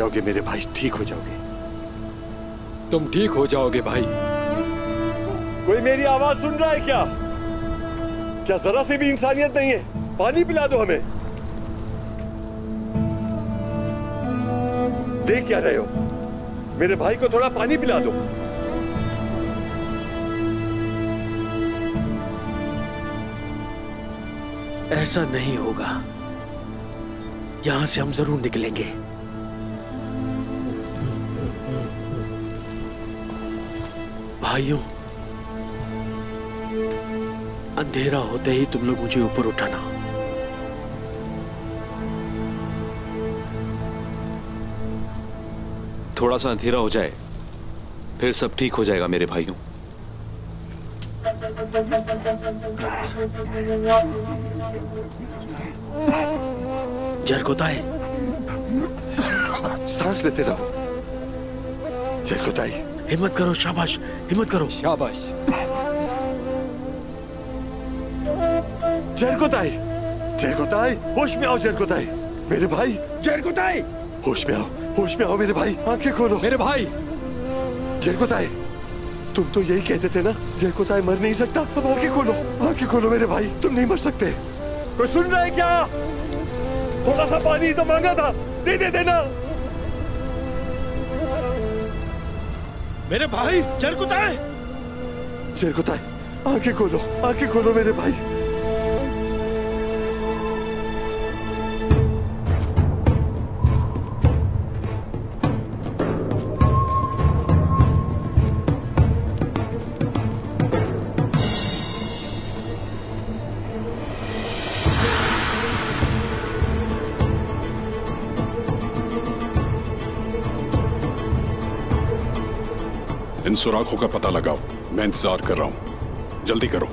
जाओगे मेरे भाई, ठीक हो जाओगे। तुम ठीक हो जाओगे भाई। कोई मेरी आवाज सुन रहा है क्या? क्या जरा से भी इंसानियत नहीं है? पानी पिला दो हमें। देख क्या रहे हो? मेरे भाई को थोड़ा पानी पिला दो। ऐसा नहीं होगा, यहां से हम जरूर निकलेंगे। भाइयों, अंधेरा होते ही तुम लोग मुझे ऊपर उठाना। थोड़ा सा अंधेरा हो जाए, फिर सब ठीक हो जाएगा मेरे भाइयों। जरकोताई, सांस लेते रहो। जरकोताई, हिम्मत करो। शाबाश, हिम्मत करो। शाबाश। जरकोताई, जरकोताई, होश में आओ जरकोताई। मेरे भाई जरकोताई, होश में आओ, होश में आओ मेरे भाई। आंखें खोलो मेरे भाई। जरकोताई, तुम तो यही कहते थे ना, जरकोताई मर नहीं सकता। अब आंखें खोलो, आंखें खोलो मेरे भाई, तुम नहीं मर सकते। कोई सुन रहा है क्या? थोड़ा सा पानी तो मांगा था, दे देते ना। मेरे भाई जरकोताई, जरकोताई, आंखें खोलो, आंखें खोलो मेरे भाई। इन सुराखों का पता लगाओ, मैं इंतजार कर रहा हूं। जल्दी करो।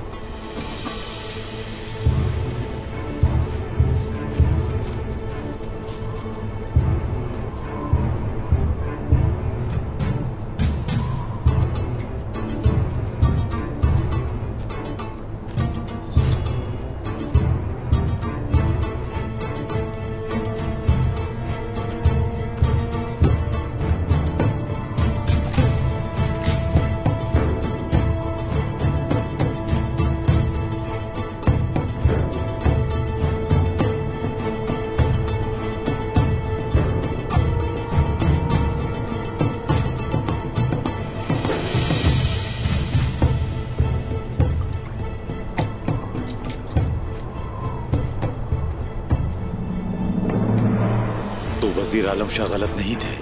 वजीर आलम शाह गलत नहीं थे,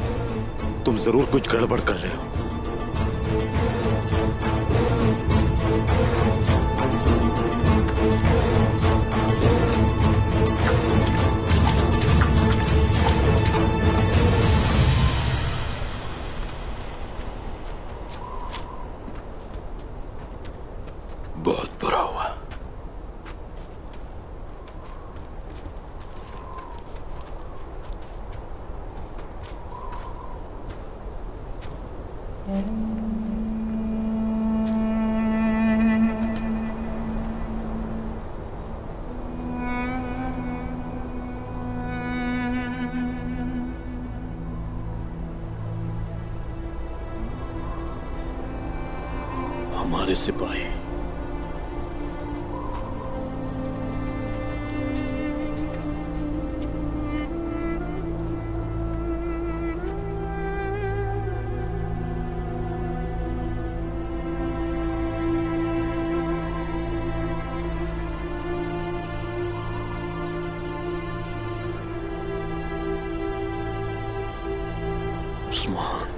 तुम जरूर कुछ गड़बड़ कर रहे हो। बहुत बुरा हुआ। हमारे सिपाही उस्मान,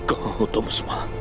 कहाँ हो तुम उस्मान?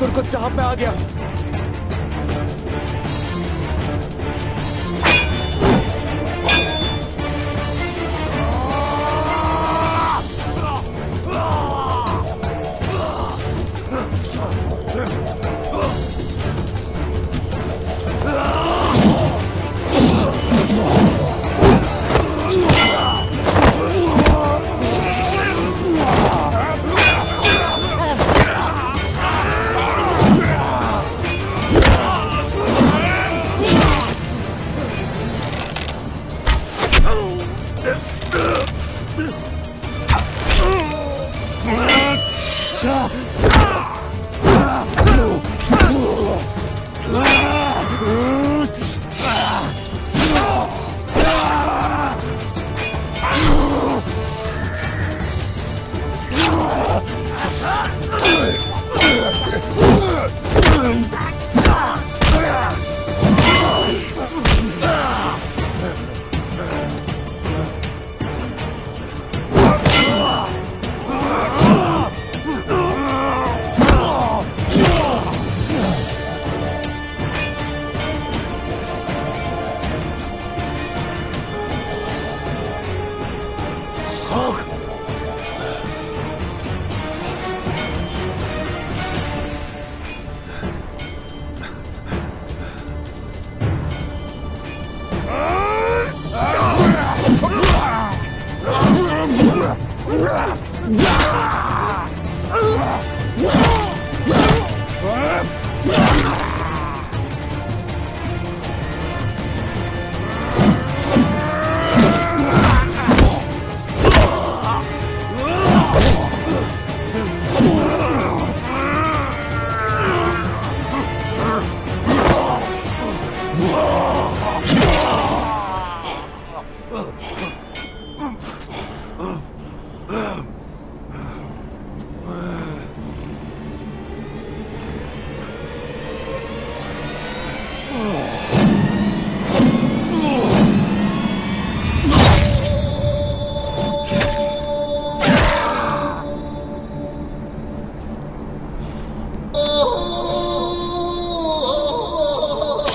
तुर्कुत साहब मैं आ गया।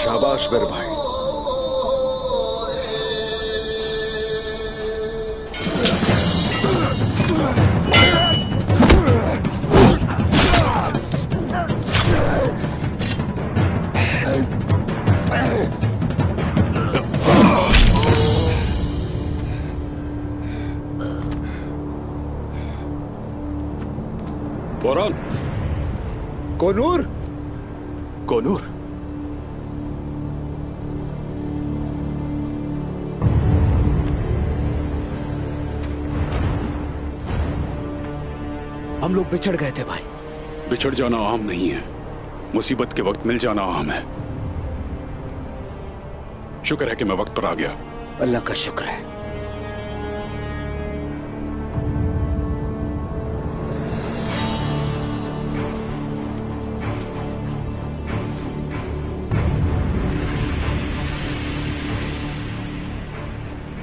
शाबाश मेरे भाई। बोरान, कोनूर, कोनूर, हम लोग बिछड़ गए थे भाई। बिछड़ जाना आम नहीं है, मुसीबत के वक्त मिल जाना आम है। शुक्र है कि मैं वक्त पर आ गया। अल्लाह का शुक्र है।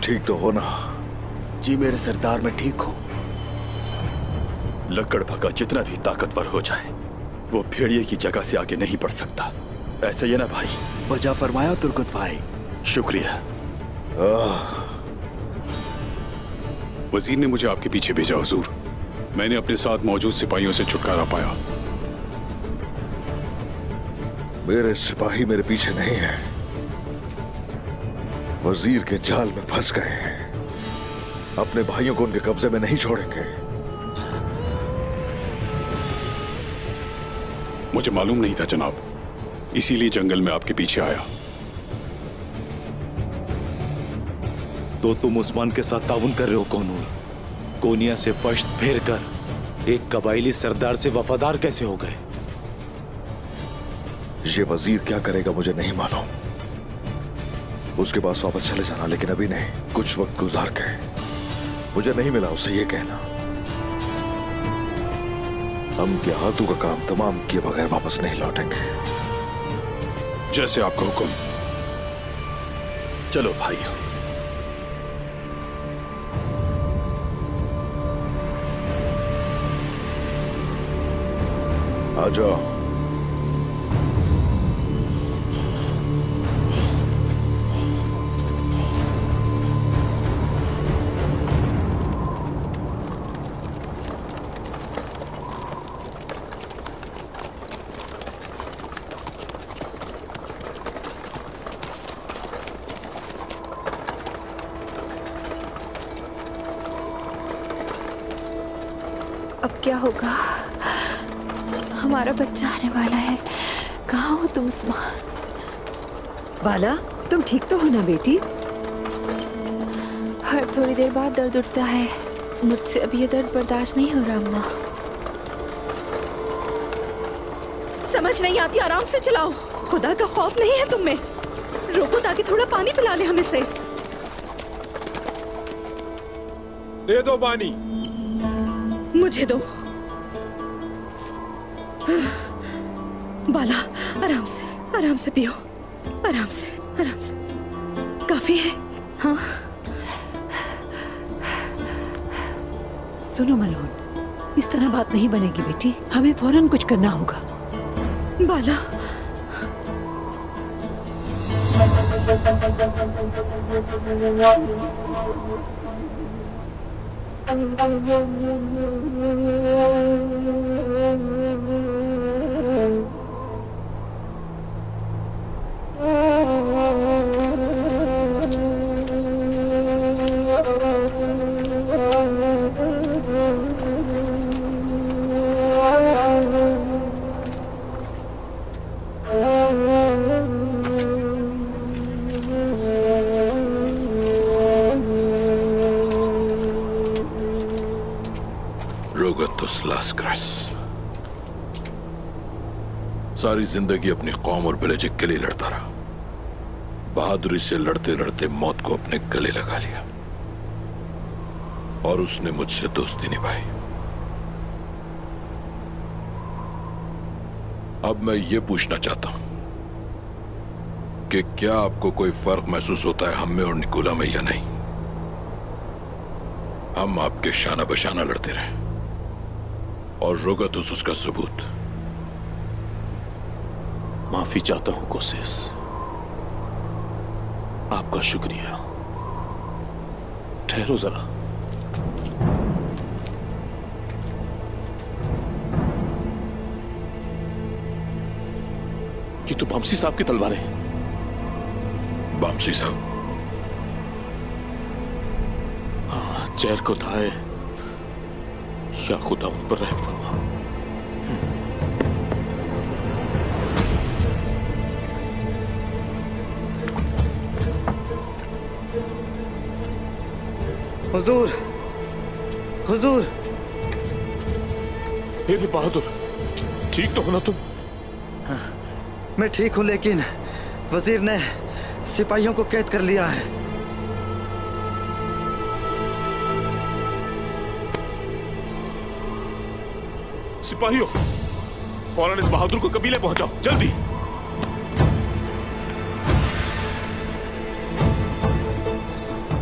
ठीक तो हो ना? जी मेरे सरदार, मैं ठीक हूं। लकड़ भगा जितना भी ताकतवर हो जाए, वो भेड़िए की जगह से आगे नहीं बढ़ सकता। ऐसा ही है ना भाई? वजह फरमाया तुर्कुत भाई। शुक्रिया। वजीर ने मुझे आपके पीछे भेजा हुजूर। मैंने अपने साथ मौजूद सिपाहियों से छुटकारा पाया। मेरे सिपाही मेरे पीछे नहीं है, वजीर के जाल में फंस गए हैं। अपने भाइयों को उनके कब्जे में नहीं छोड़ेंगे। मुझे मालूम नहीं था जनाब, इसीलिए जंगल में आपके पीछे आया। तो तुम उस्मान के साथ ताउन कर रहे हो कोनूर? कोनिया से पश्त फेर कर एक कबाइली सरदार से वफादार कैसे हो गए? ये वजीर क्या करेगा मुझे नहीं मालूम। उसके पास वापस चले जाना, लेकिन अभी नहीं, कुछ वक्त गुजार के। मुझे नहीं मिला उसे ये कहना। हम के हाथों का काम तमाम किए बगैर वापस नहीं लौटेंगे। जैसे आपका हुक्म। चलो भाई। आ जाओ। अब क्या होगा? हमारा बच्चा आने वाला है। कहाँ हो तुम उस्मान? बाला, तुम ठीक तो हो ना बेटी? हर थोड़ी देर बाद दर्द उठता है। मुझसे अब ये दर्द बर्दाश्त नहीं हो रहा अम्मा। समझ नहीं आती, आराम से चलाओ। खुदा का खौफ नहीं है तुम में? रोको ताकि थोड़ा पानी पिला ले हमें से। दे दो पानी। मुझे दो। बाला, आराम से पियो। आराम से। काफी है? हाँ। सुनो मलोन, इस तरह बात नहीं बनेगी बेटी। हमें फौरन कुछ करना होगा। बाला, सारी जिंदगी अपनी कौम और बेलजिक के लिए लड़ता रहा। बहादुरी से लड़ते लड़ते मौत को अपने गले लगा लिया और उसने मुझसे दोस्ती निभाई। अब मैं ये पूछना चाहता हूं कि क्या आपको कोई फर्क महसूस होता है हम में और निकोला में या नहीं? हम आपके शाना बशाना लड़ते रहे और रोगतुस उसका सबूत। माफी चाहता हूं कोशिश, आपका शुक्रिया। ठहरो जरा। ये तो बामसी साहब की तलवारें हैं। बामसी साहब? हाँ, जहर को खाए या खुदा उन पर रहम फरमा। हुजूर, हुजूर। मेरे बहादुर, ठीक तो हो ना तुम? हाँ, मैं ठीक हूं, लेकिन वजीर ने सिपाहियों को कैद कर लिया है। सिपाहियों, फौरन इस बहादुर को कबीले पहुंचाओ, जल्दी।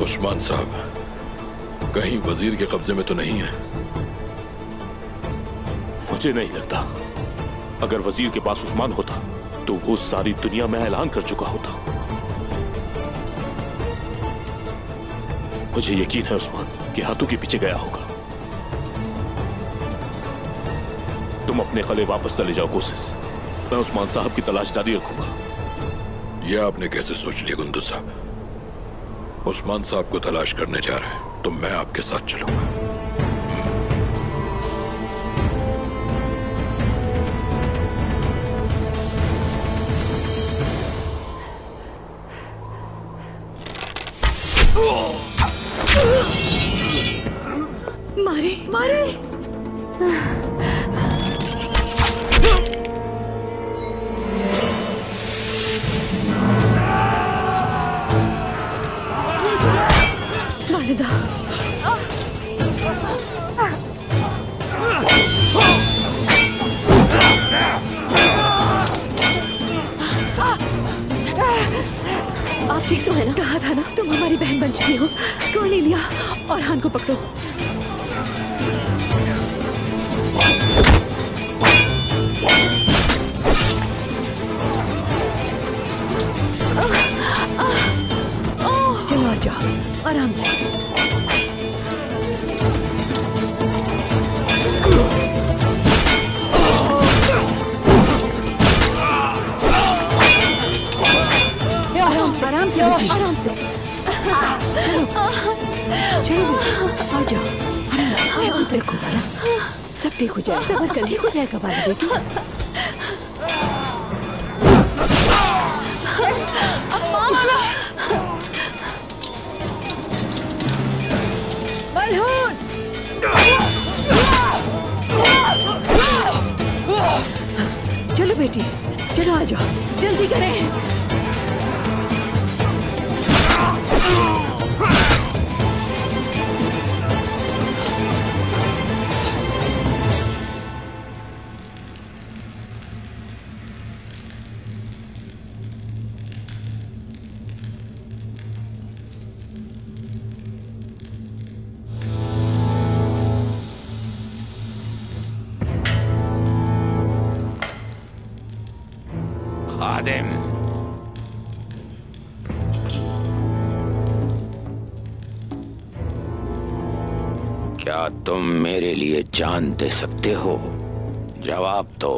उस्मान साहब कहीं वजीर के कब्जे में तो नहीं है? मुझे नहीं लगता। अगर वजीर के पास उस्मान होता तो वो सारी दुनिया में ऐलान कर चुका होता। मुझे यकीन है उस्मान के हाथों के पीछे गया होगा। तुम अपने कले वापस चले जाओ कोशिश। मैं उस्मान साहब की तलाश जारी रखूंगा। यह आपने कैसे सोच लिया गुंदू साहब? उस्मान साहब को तलाश करने जा रहे हैं तो मैं आपके साथ चलूंगा। मारे। वालिदा, आप ठीक तो है ना? कहा था ना तुम हमारी बहन बन चुकी हो। कॉर्नेलिया और हान को पकड़ो। चलो आजा, आराम से। आराम से, आराम से। चलो, चलो, आ जाओ। आराम से रखो। सब ठीक हो जाएगा, सबर कर, ठीक हो जाएगा बाला बेटी। मलहून! चलो बेटी, चलो आ जाओ, जल्दी करें। खादिम, क्या तुम मेरे लिए जान दे सकते हो? जवाब दो।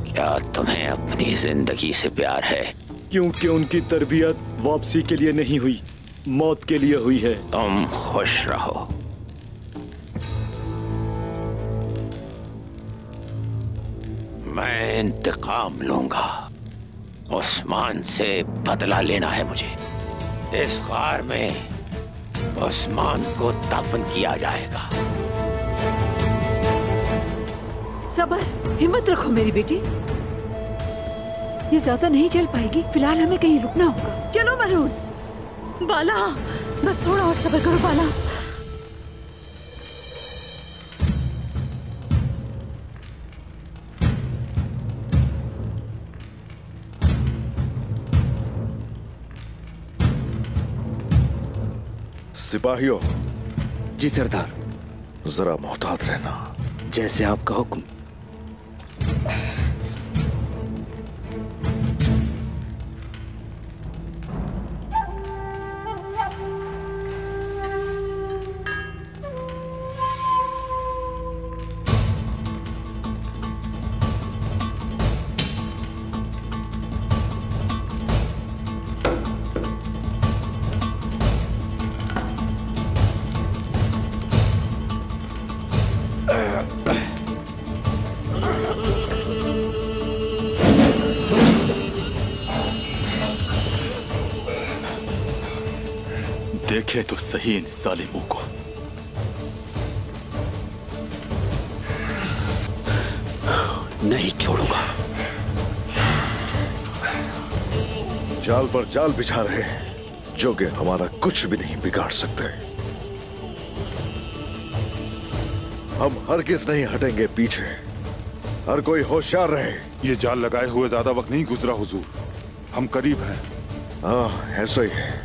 क्या तुम्हें अपनी जिंदगी से प्यार है? क्योंकि उनकी तरबियत वापसी के लिए नहीं हुई, मौत के लिए हुई है। तुम खुश रहो। मैं इंतकाम लूंगा। उस्मान से बदला लेना है मुझे। इस गार में उस्मान को दफन किया जाएगा। सबर, हिम्मत रखो मेरी बेटी, ये ज्यादा नहीं चल पाएगी। फिलहाल हमें कहीं रुकना होगा। चलो मलहून। बाला, बस थोड़ा और सब्र करो बाला। सिपाहियों। जी सरदार। जरा मोहतात रहना। जैसे आपका हुक्म। देखे तो सही इन जालिमों को। नहीं छोड़ूंगा। जाल पर जाल बिछा रहे हैं जो कि हमारा कुछ भी नहीं बिगाड़ सकते। हम हरगिज नहीं हटेंगे पीछे। हर कोई होशियार रहे। ये जाल लगाए हुए ज्यादा वक्त नहीं गुजरा हुजूर, हम करीब हैं। हाँ, ऐसा ही है।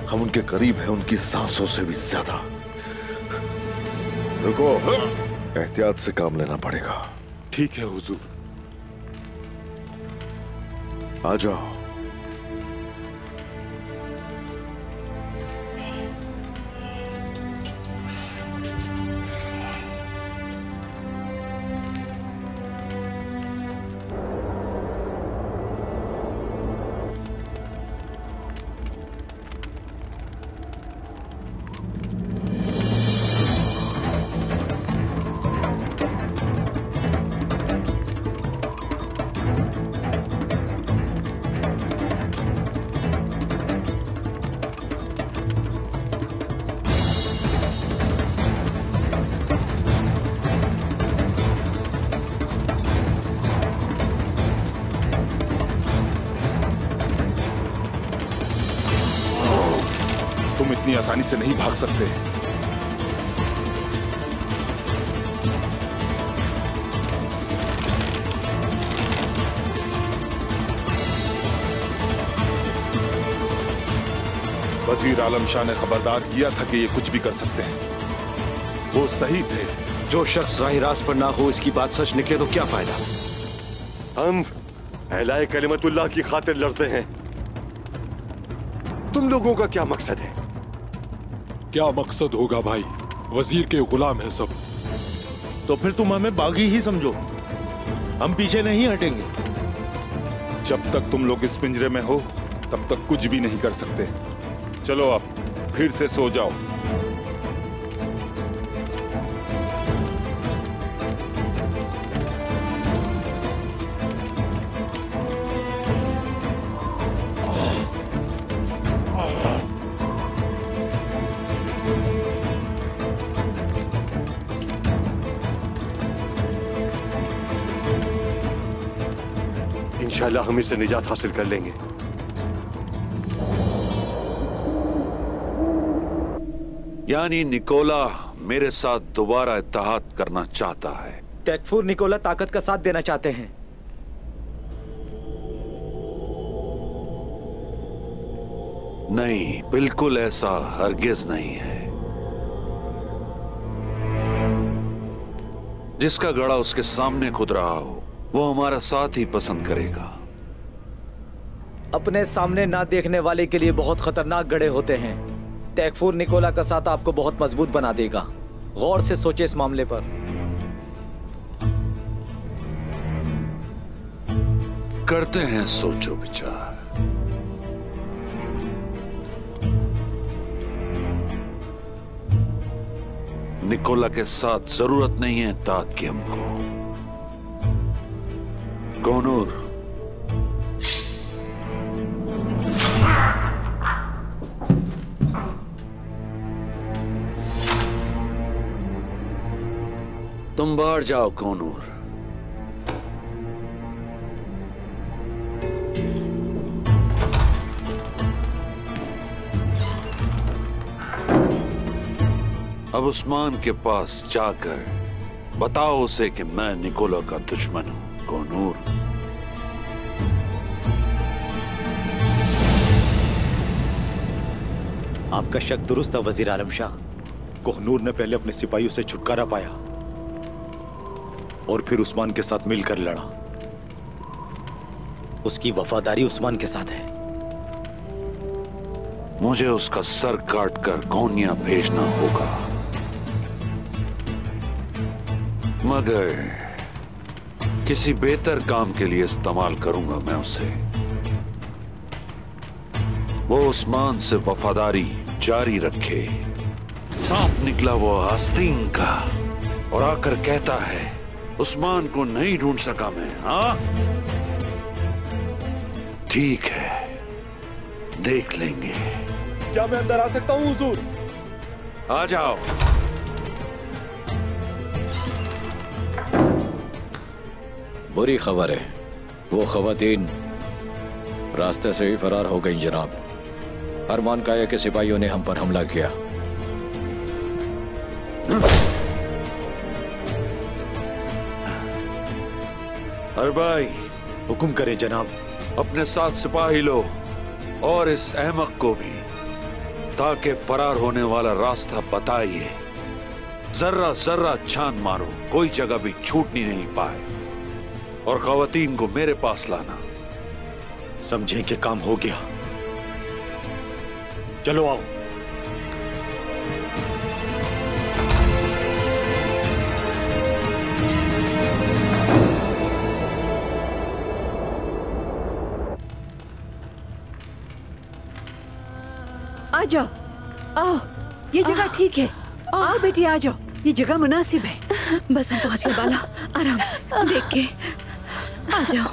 हम उनके करीब हैं, उनकी सांसों से भी ज्यादा। रुको, एहतियात से काम लेना पड़ेगा। ठीक है हुजूर। आ जाओ। तुम इतनी आसानी से नहीं भाग सकते। वजीर आलम शाह ने खबरदार किया था कि ये कुछ भी कर सकते हैं। वो सही थे। जो शख्स राह रास्त पर ना हो, इसकी बात सच निकले तो क्या फायदा? हम अहलाए कलिमतुल्लाह की खातिर लड़ते हैं। तुम लोगों का क्या मकसद है? क्या मकसद होगा भाई? वजीर के गुलाम हैं सब। तो फिर तुम हमें बागी ही समझो। हम पीछे नहीं हटेंगे। जब तक तुम लोग इस पिंजरे में हो तब तक कुछ भी नहीं कर सकते। चलो अब फिर से सो जाओ। इंशाल्लाह हम इससे निजात हासिल कर लेंगे। यानी निकोला मेरे साथ दोबारा इत्तेहाद करना चाहता है। तैकफूर निकोला ताकत का साथ देना चाहते हैं। नहीं, बिल्कुल ऐसा हरगिज नहीं है। जिसका गड़ा उसके सामने खुद रहा हो वो हमारा साथ ही पसंद करेगा। अपने सामने ना देखने वाले के लिए बहुत खतरनाक गड़े होते हैं। तैकफूर निकोला का साथ आपको बहुत मजबूत बना देगा। गौर से सोचे इस मामले पर। करते हैं सोचो विचार। निकोला के साथ जरूरत नहीं है इत्तेहाद की हमको। कोनूर, तुम बाहर जाओ कोनूर। अब उस्मान के पास जाकर बताओ उसे कि मैं निकोला का दुश्मन हूं। कोनूर, आपका शक दुरुस्त था वजीर आलम शाह। कोहनूर ने पहले अपने सिपाहियों से छुटकारा पाया और फिर उस्मान के साथ मिलकर लड़ा। उसकी वफादारी उस्मान के साथ है। मुझे उसका सर काटकर कोनिया भेजना होगा, मगर किसी बेहतर काम के लिए इस्तेमाल करूंगा मैं उसे। वो उस्मान से वफादारी जारी रखे। सांप निकला वो आस्तीन का और आकर कहता है उस्मान को नहीं ढूंढ सका मैं। हाँ ठीक है, देख लेंगे। क्या मैं अंदर आ सकता हूं हुजूर? आ जाओ। बुरी खबर है, वो खवातीन रास्ते से ही फरार हो गई जनाब। अरमान काया के सिपाहियों ने हम पर हमला किया। अरबाई, हुक्म करें जनाब। अपने साथ सिपाही लो और इस अहमक को भी, ताकि फरार होने वाला रास्ता बताइए। जर्रा जर्रा छान मारो, कोई जगह भी छूटनी नहीं पाए। और खवातीन को मेरे पास लाना। समझे कि काम हो गया। चलो आओ। आ जाओ, आओ, ये जगह ठीक है। आओ बेटी, आ जाओ, ये जगह मुनासिब है। बस हम पहुंच गए बाला, आराम से देख के आ जाओ।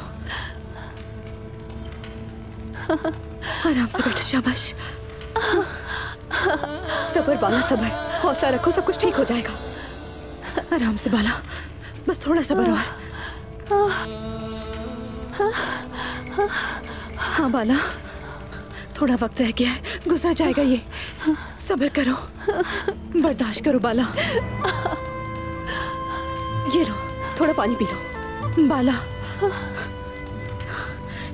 आराम से बैठो, शाबाश। सबर बाला, सबर, हौसला रखो, सब कुछ ठीक हो जाएगा। आराम से बाला, बस थोड़ा सबर और। हाँ बाला, थोड़ा वक्त रह गया है, गुजर जाएगा ये। सब्र करो, बर्दाश्त करो बाला। ये लो, थोड़ा पानी पी लो बाला।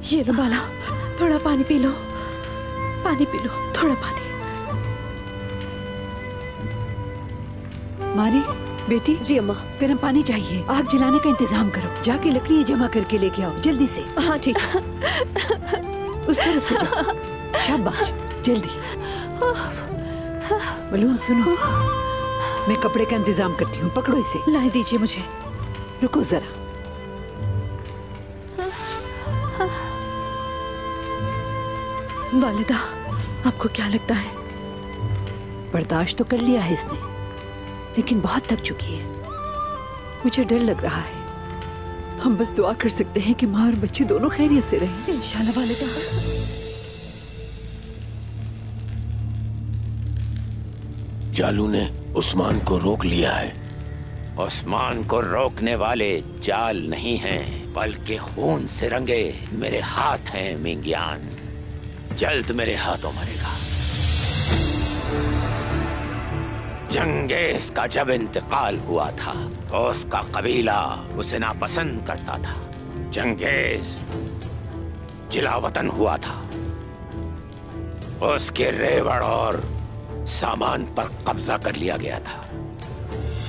ये लो बाला, थोड़ा पानी पी लो। पानी पी लो, थोड़ा पानी। मारी बेटी। जी अम्मा। गर्म पानी चाहिए, आग जलाने का इंतजाम करो। जाके लकड़ियाँ जमा करके लेके आओ जल्दी से। हाँ ठीक। उस तरफ से जाओ। शाबाश, जल्दी। बलून सुनो, मैं कपड़े का इंतजाम करती हूँ, पकड़ो इसे। लाए दीजिए मुझे। रुको जरा। वालिदा, आपको क्या लगता है? बर्दाश्त तो कर लिया है इसने, लेकिन बहुत थक चुकी है। मुझे डर लग रहा है। हम बस दुआ कर सकते हैं कि माँ और बच्चे दोनों खैरियत से रहें। इंशाल्लाह वालिदा। जालू ने उस्मान को रोक लिया है। उस्मान को रोकने वाले जाल नहीं हैं, बल्कि खून से रंगे मेरे हाथ हैं मिंगियान। जल्द मेरे हाथों मरेगा। जंगेज का जब इंतकाल हुआ था तो उसका कबीला उसे नापसंद करता था। जंगेज जिलावतन हुआ था। उसके रेवड़ और सामान पर कब्जा कर लिया गया था।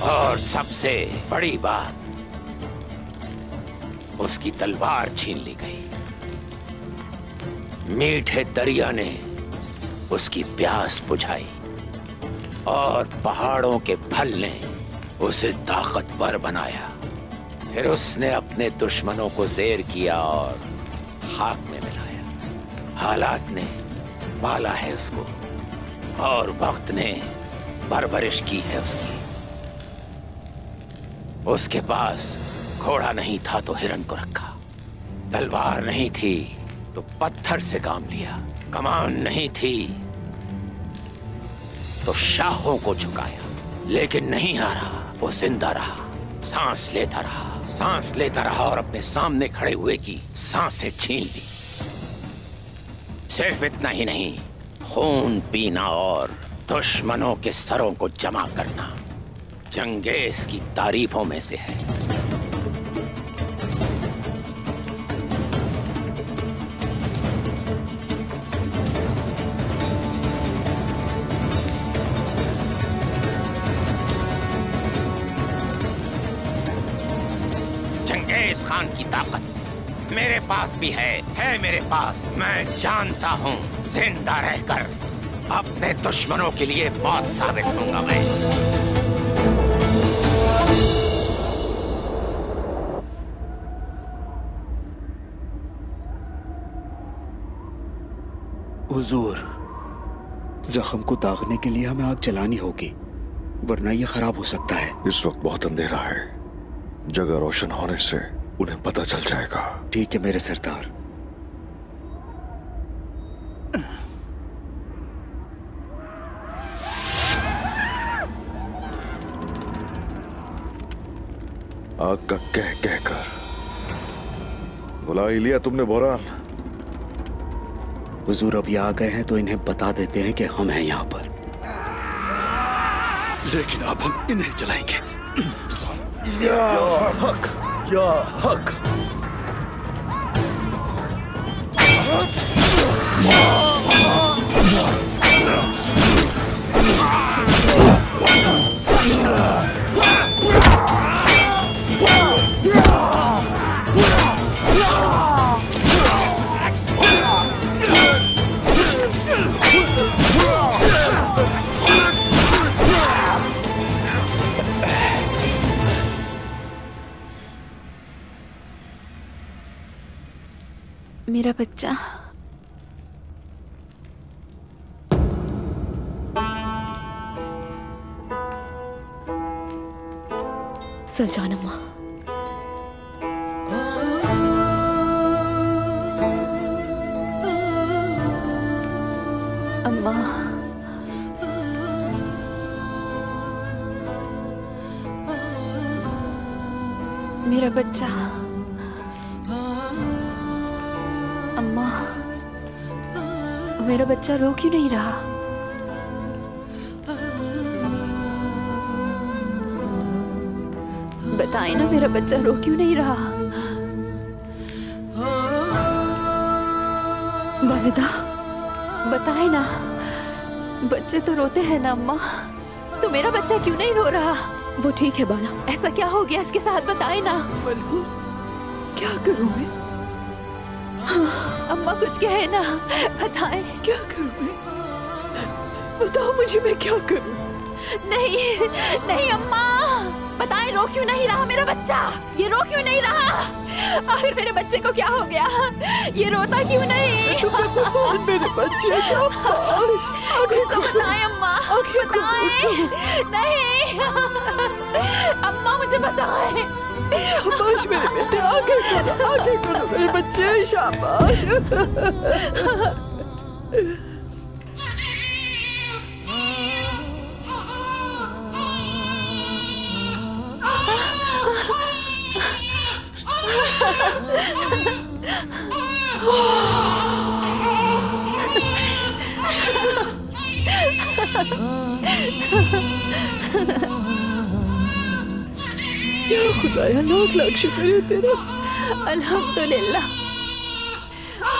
और सबसे बड़ी बात, उसकी तलवार छीन ली गई। मीठे दरिया ने उसकी प्यास बुझाई और पहाड़ों के फल ने उसे ताकतवर बनाया। फिर उसने अपने दुश्मनों को ज़ेर किया और खाक में मिलाया। हालात ने पाला है उसको और वक्त ने परवरिश की है उसकी। उसके पास घोड़ा नहीं था तो हिरन को रखा, तलवार नहीं थी तो पत्थर से काम लिया, कमान नहीं थी तो शाहों को झुकाया। लेकिन नहीं हारा, वो जिंदा रहा, सांस लेता रहा, सांस लेता रहा और अपने सामने खड़े हुए की सांसें छीन ली। सिर्फ इतना ही नहीं, खून पीना और दुश्मनों के सरों को जमा करना जंगेज की तारीफों में से है। जंगेज खान की ताकत मेरे पास भी है मेरे पास। मैं जानता हूँ जिंदा रहकर अपने दुश्मनों के लिए मौत साबित होऊंगा मैं। हुजूर, जख्म को दागने के लिए हमें आग जलानी होगी, वरना ये खराब हो सकता है। इस वक्त बहुत अंधेरा है, जगह रोशन होने से उन्हें पता चल जाएगा। ठीक है मेरे सरदार। आग का कह कहकर बुला ही लिया तुमने बोरान। हुजूर अब ये आ गए हैं तो इन्हें बता देते हैं कि हम हैं यहाँ पर। लेकिन अब हम इन्हें जलाएंगे। या हक, या हक। मेरा बच्चा, सलजान अम्मा, अम्मा, मेरा बच्चा, अम्मा, मेरा बच्चा रो क्यों नहीं रहा? बताए ना, मेरा बच्चा रो क्यों नहीं रहा? वालिदा, बताए ना, बच्चे तो रोते हैं ना अम्मा, तो मेरा बच्चा क्यों नहीं रो रहा? वो ठीक है बाला। ऐसा क्या हो गया इसके साथ, बताए ना। क्या करूं मैं? अम्मा कुछ कहे ना, बताए। क्या करूं मैं? बताओ मुझे, मैं क्या करूं? नहीं नहीं अम्मा, बताए रो क्यों नहीं रहा मेरा बच्चा? ये रो क्यों नहीं रहा? आखिर मेरे बच्चे को क्या हो गया? ये रोता क्यों नहीं? मेरे बच्चे, कुछ तो बताए अम्मा, बताए। नहीं अम्मा, मुझे बताए। शाबाश मेरे बेटे, आगे करो मेरे बच्चे, शाबाश। या खुदाया, लाख लाख शुक्र है तेरा। अल्हम्दुलिल्लाह,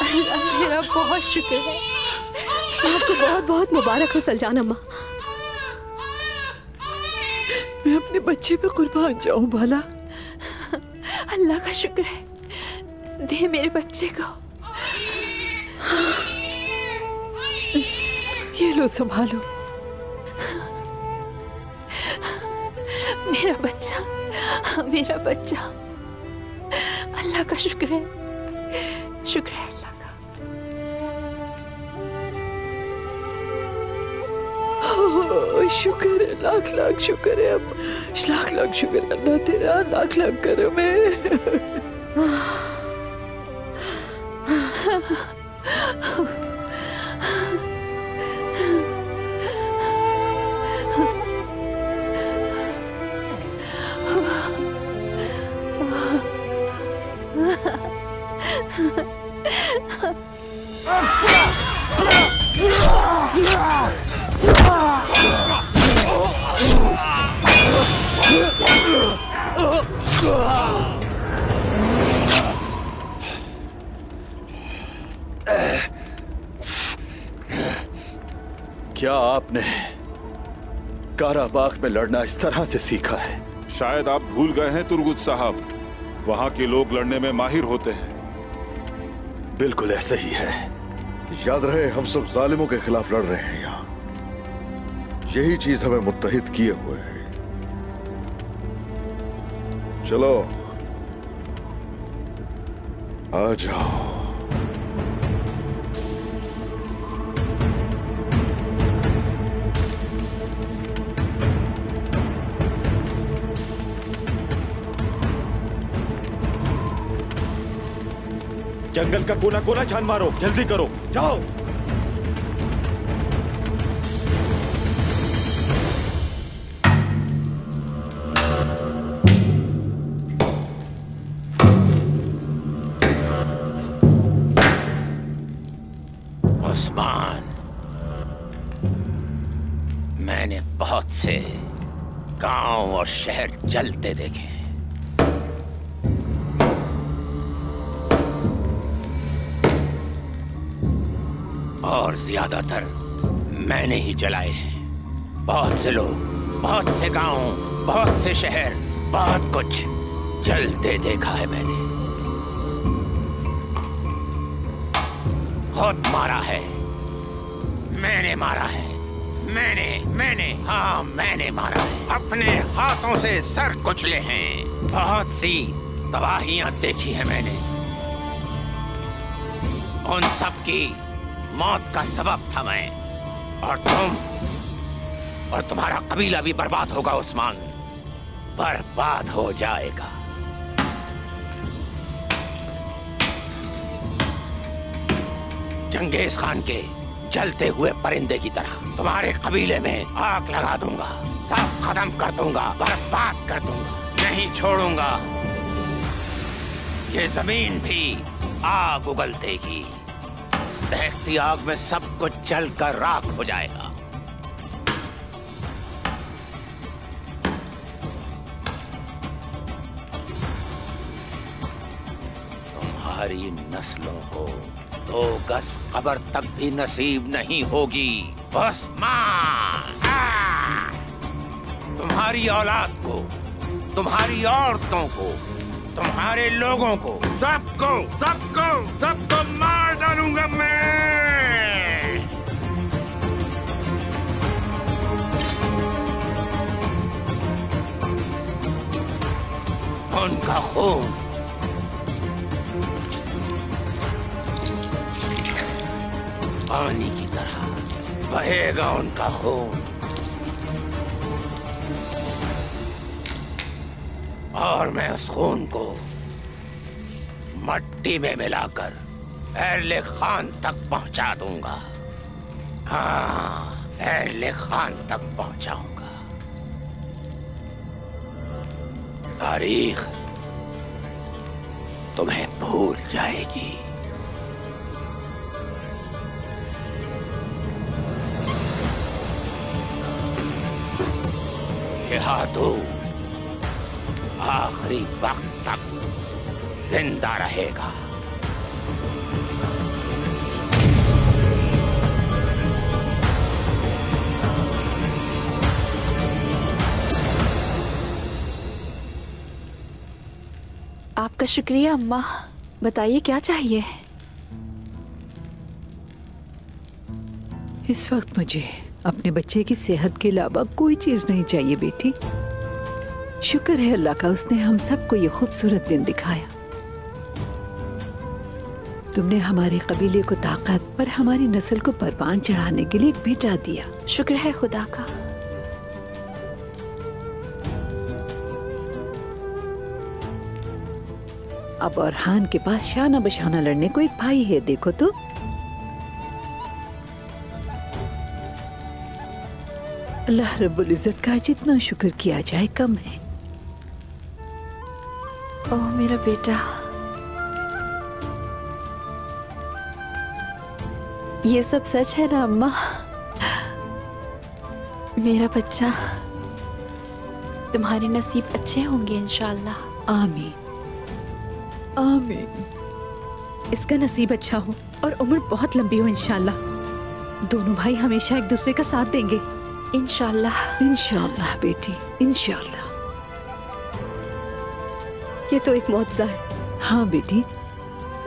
अल्लाह मेरा बहुत शुक्र है। आपको बहुत बहुत मुबारक हो सलजान अम्मा। मैं अपने बच्चे पे कुर्बान जाऊं बाला। अल्लाह का शुक्र है, दे मेरे बच्चे को। ये लो, संभालो। मेरा बच्चा, मेरा बच्चा। अल्लाह का शुक्र है, शुक्र है अल्लाह का। शुक्र है, लाख लाख शुक्र है अम्मा, लाख लाख शुक्र है अल्लाह तेरा, लाख लाख करम है। क्या आपने काराबाग में लड़ना इस तरह से सीखा है? शायद आप भूल गए हैं तुर्गुत साहब, वहां के लोग लड़ने में माहिर होते हैं। बिल्कुल ऐसा ही है। याद रहे, हम सब जालिमों के खिलाफ लड़ रहे हैं यहाँ। यही चीज हमें मुत्तहिद किए हुए है। चलो आ जाओ। जंगल का कोना कोना छान मारो, जल्दी करो, जाओ। उस्मान, मैंने बहुत से गांव और शहर जलते देखे हैं। और ज्यादातर मैंने ही जलाए हैं। बहुत से लोग, बहुत से गांव, बहुत से शहर, बहुत कुछ जलते देखा है मैंने। खुद मारा है, मैंने मारा है, हाँ मैंने मारा है। अपने हाथों से सर कुचले हैं। बहुत सी तबाहियां देखी है मैंने। उन सब की मौत का सबब था मैं। और तुम और तुम्हारा कबीला भी बर्बाद होगा उस्मान, बर्बाद हो जाएगा। चंगेज खान के जलते हुए परिंदे की तरह तुम्हारे कबीले में आग लगा दूंगा, सब खत्म कर दूंगा, बर्बाद कर दूंगा, नहीं छोड़ूंगा। ये जमीन भी आग उगल देगी। दहकती आग में सब कुछ जलकर राख हो जाएगा। तुम्हारी नस्लों को 2 गज कब्र तक भी नसीब नहीं होगी उस्मान। तुम्हारी औलाद को, तुम्हारी औरतों को, तुम्हारे लोगों को, सबको मार डालूंगा मैं। उनका खून पानी की तरह बहेगा, उनका खून। और मैं उस खून को मट्टी में मिलाकर अहले खान तक पहुंचा दूंगा। हाँ, अहले खान तक पहुंचाऊंगा। तुम्हें भूल जाएगी। यह तो आखिरी वक्त तक जिंदा रहेगा। आपका शुक्रिया अम्मा। बताइए क्या चाहिए? इस वक्त मुझे अपने बच्चे की सेहत के अलावा कोई चीज नहीं चाहिए बेटी। शुक्र है अल्लाह का, उसने हम सबको ये खूबसूरत दिन दिखाया। तुमने हमारे कबीले को ताकत और हमारी नस्ल को परवान चढ़ाने के लिए एक बेटा दिया। शुक्र है खुदा का। अब औरहान के पास शाना बशाना लड़ने को एक भाई है। देखो तो अल्लाह रब्बुल इज्जत का जितना शुक्र किया जाए कम है। ओह मेरा बेटा, ये सब सच है ना अम्मा? मेरा बच्चा, तुम्हारे नसीब अच्छे होंगे इंशाअल्लाह। आमीन आमीन। इसका नसीब अच्छा हो और उम्र बहुत लंबी हो इंशाअल्लाह। दोनों भाई हमेशा एक दूसरे का साथ देंगे इंशाअल्लाह। इंशाअल्लाह बेटी, इंशाअल्लाह। ये तो एक मौजज़ा है। हाँ बेटी,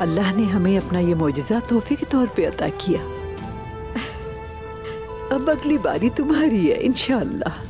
अल्लाह ने हमें अपना ये मौजज़ा तोहफे के तौर पे अता किया। अब अगली बारी तुम्हारी है इंशाअल्लाह।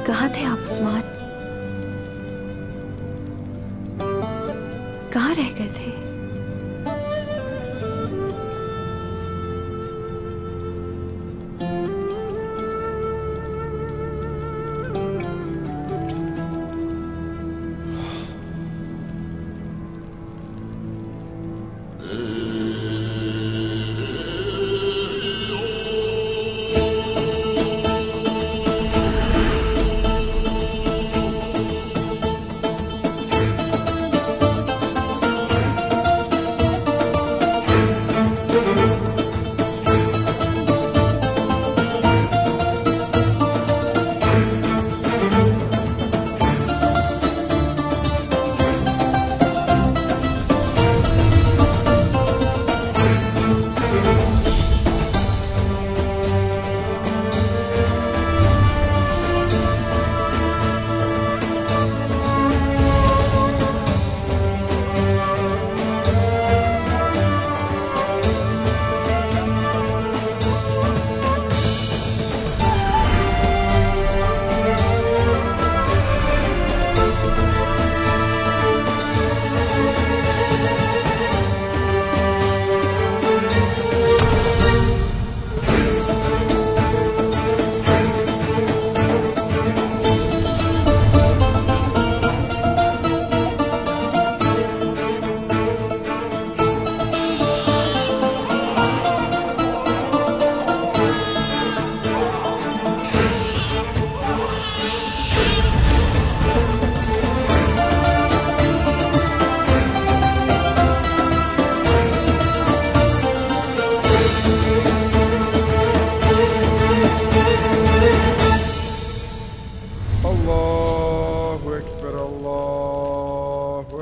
कहाँ थे आप उस्मान? कहाँ रह गए थे?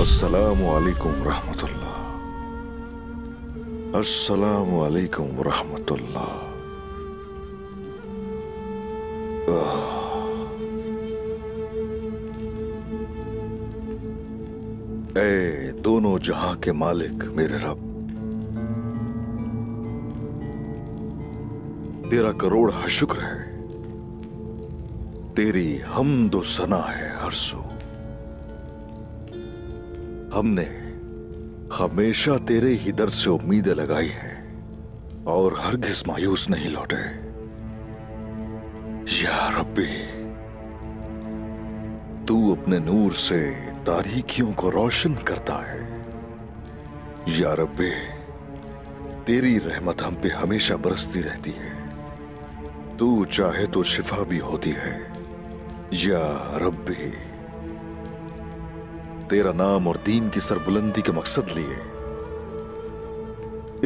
अस्सलामु अलैकुम रहमतुल्लाह अस्सलामु अलैकुम रहमतुल्लाह। ए दोनों जहां के मालिक मेरे रब, तेरा करोड़ शुक्र है, तेरी हम्दो सना है हर सू। हमने हमेशा तेरे ही दर से उम्मीदें लगाई हैं और हरगिज मायूस नहीं लौटे। या रब्बी, तू अपने नूर से तारीकियों को रोशन करता है। या रब्बी, तेरी रहमत हम पे हमेशा बरसती रहती है, तू चाहे तो शिफा भी होती है। या रब्बी, तेरा नाम और दीन की सरबुलंदी के मकसद लिए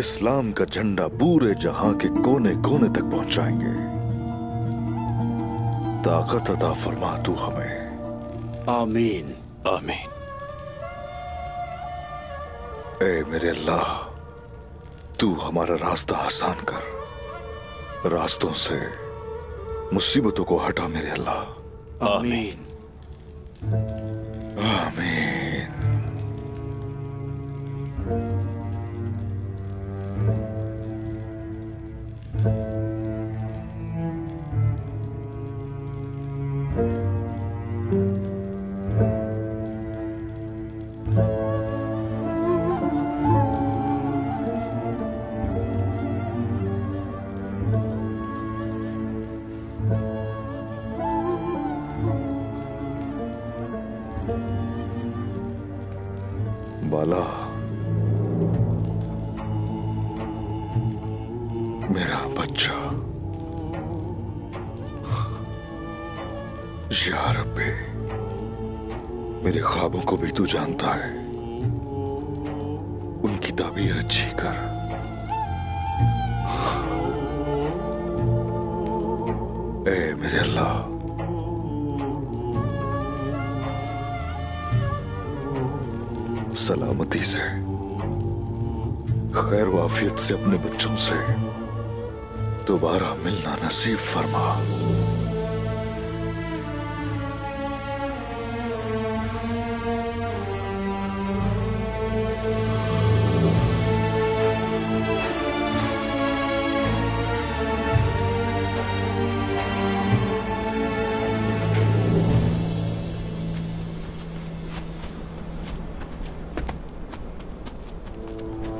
इस्लाम का झंडा पूरे जहां के कोने कोने तक पहुंचाएंगे। ताकत अता फरमा तू हमें। आमीन आमीन। ए मेरे अल्लाह, तू हमारा रास्ता आसान कर, रास्तों से मुसीबतों को हटा मेरे अल्लाह। आमीन आमीन। बाला, मेरा बच्चा, या रब्बे, मेरे ख्वाबों को भी तू जानता है, उनकी ताबीर अच्छी कर। ए मेरे अल्लाह, सलामती से, खैर वाफियत से अपने बच्चों से दोबारा मिलना नसीब फरमा।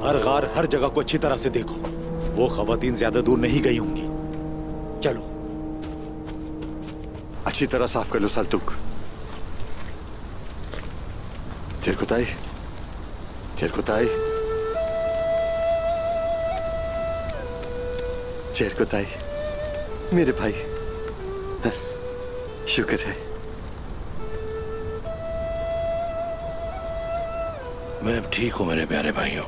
हर गार, हर जगह को अच्छी तरह से देखो। वो खवातीन ज्यादा दूर नहीं गई होंगी। चलो। अच्छी तरह साफ कर लो साल्तुक। चिरकुताई, चिरकुताई, चिरकुताई, मेरे भाई, शुक्र है। मैं ठीक हूं मेरे प्यारे भाइयों,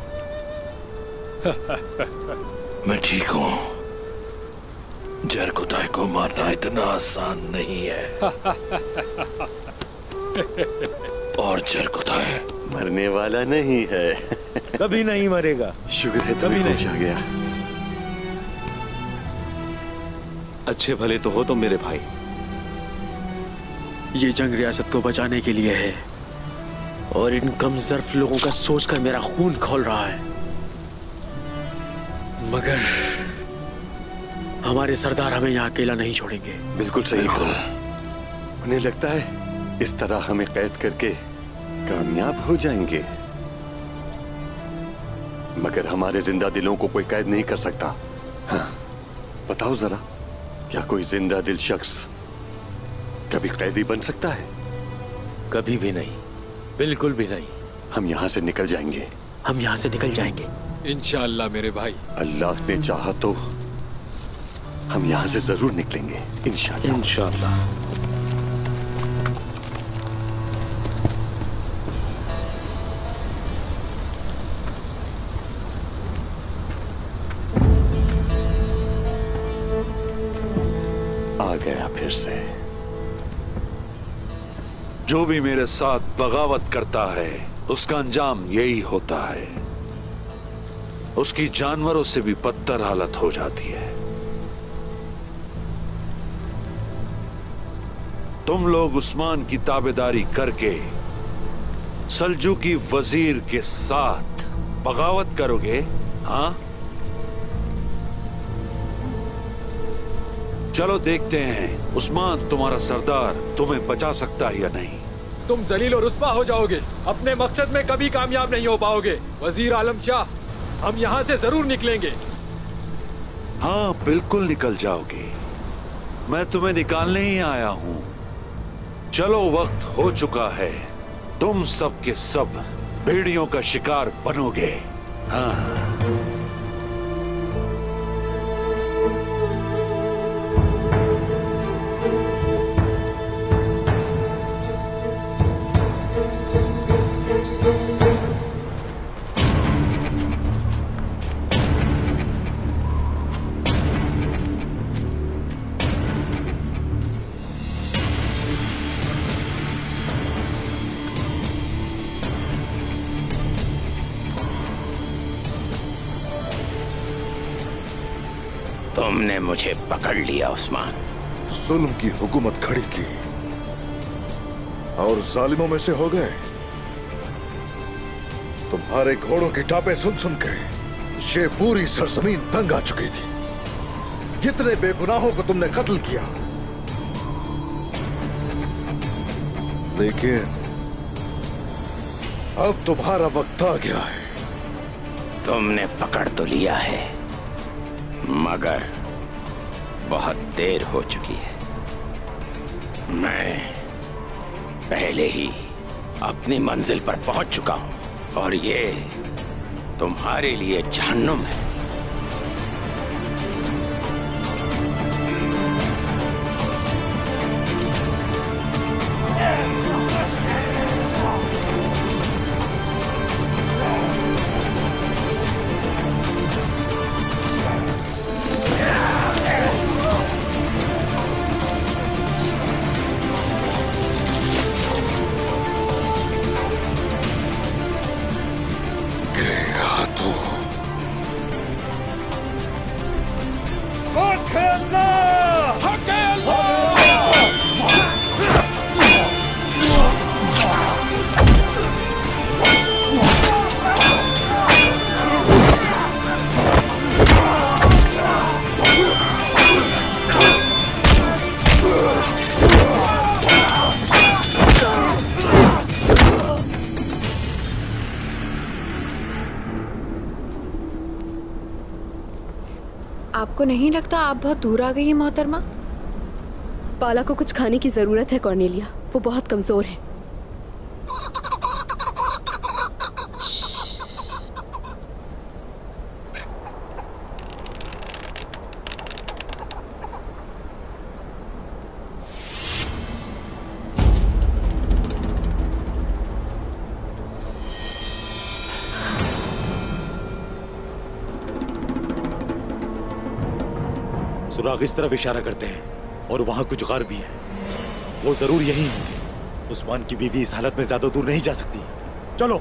मैं ठीक हूं। जरकुताई को मारना इतना आसान नहीं है। और जरकुताय मरने वाला नहीं है। कभी नहीं मरेगा। शुक्र है कभी नहीं आ गया। अच्छे भले तो हो तुम मेरे भाई। ये जंग रियासत को बचाने के लिए है और इन कमजोर लोगों का सोचकर मेरा खून खौल रहा है। मगर हमारे सरदार हमें यहाँ अकेला नहीं छोड़ेंगे। बिल्कुल सही कहा। उन्हें लगता है इस तरह हमें कैद करके कामयाब हो जाएंगे, मगर हमारे जिंदा दिलों को कोई कैद नहीं कर सकता। हाँ, बताओ जरा, क्या कोई जिंदा दिल शख्स कभी कैदी बन सकता है? कभी भी नहीं, बिल्कुल भी नहीं। हम यहाँ से निकल जाएंगे। हम यहाँ से निकल जाएंगे इंशाअल्लाह मेरे भाई। अल्लाह ने चाहा तो हम यहाँ से जरूर निकलेंगे इंशाअल्लाह। इंशाअल्लाह। आ गया फिर से। जो भी मेरे साथ बगावत करता है उसका अंजाम यही होता है। उसकी जानवरों से भी बदतर हालत हो जाती है। तुम लोग उस्मान की ताबेदारी करके सल्जूकी वजीर के साथ बगावत करोगे? हाँ, चलो देखते हैं उस्मान तुम्हारा सरदार तुम्हें बचा सकता है या नहीं। तुम जलील और रुस्वा हो जाओगे, अपने मकसद में कभी कामयाब नहीं हो पाओगे। वजीर आलम शाह, हम यहाँ से जरूर निकलेंगे। हाँ, बिल्कुल निकल जाओगे। मैं तुम्हें निकालने ही आया हूँ। चलो, वक्त हो चुका है। तुम सब के सब भेड़ियों का शिकार बनोगे। हाँ। तुमने मुझे पकड़ लिया उस्मान। जुल्म की हुकूमत खड़ी की और जालिमों में से हो गए। तुम्हारे घोड़ों की टापें सुन सुन के ये पूरी सरजमीन तंग आ चुकी थी। कितने बेगुनाहों को तुमने कत्ल किया, लेकिन अब तुम्हारा वक्त आ गया है। तुमने पकड़ तो लिया है, मगर बहुत देर हो चुकी है। मैं पहले ही अपनी मंजिल पर पहुंच चुका हूं और ये तुम्हारे लिए जहन्नुम है। आपको नहीं लगता आप बहुत दूर आ गई हैं मोहतरमा? पाला को कुछ खाने की जरूरत है कॉर्नेलिया, वो बहुत कमजोर है। सुराग इस तरफ इशारा करते हैं और वहां कुछ गार भी है। वो जरूर यही होंगे। उस्मान की बीवी इस हालत में ज्यादा दूर नहीं जा सकती। चलो।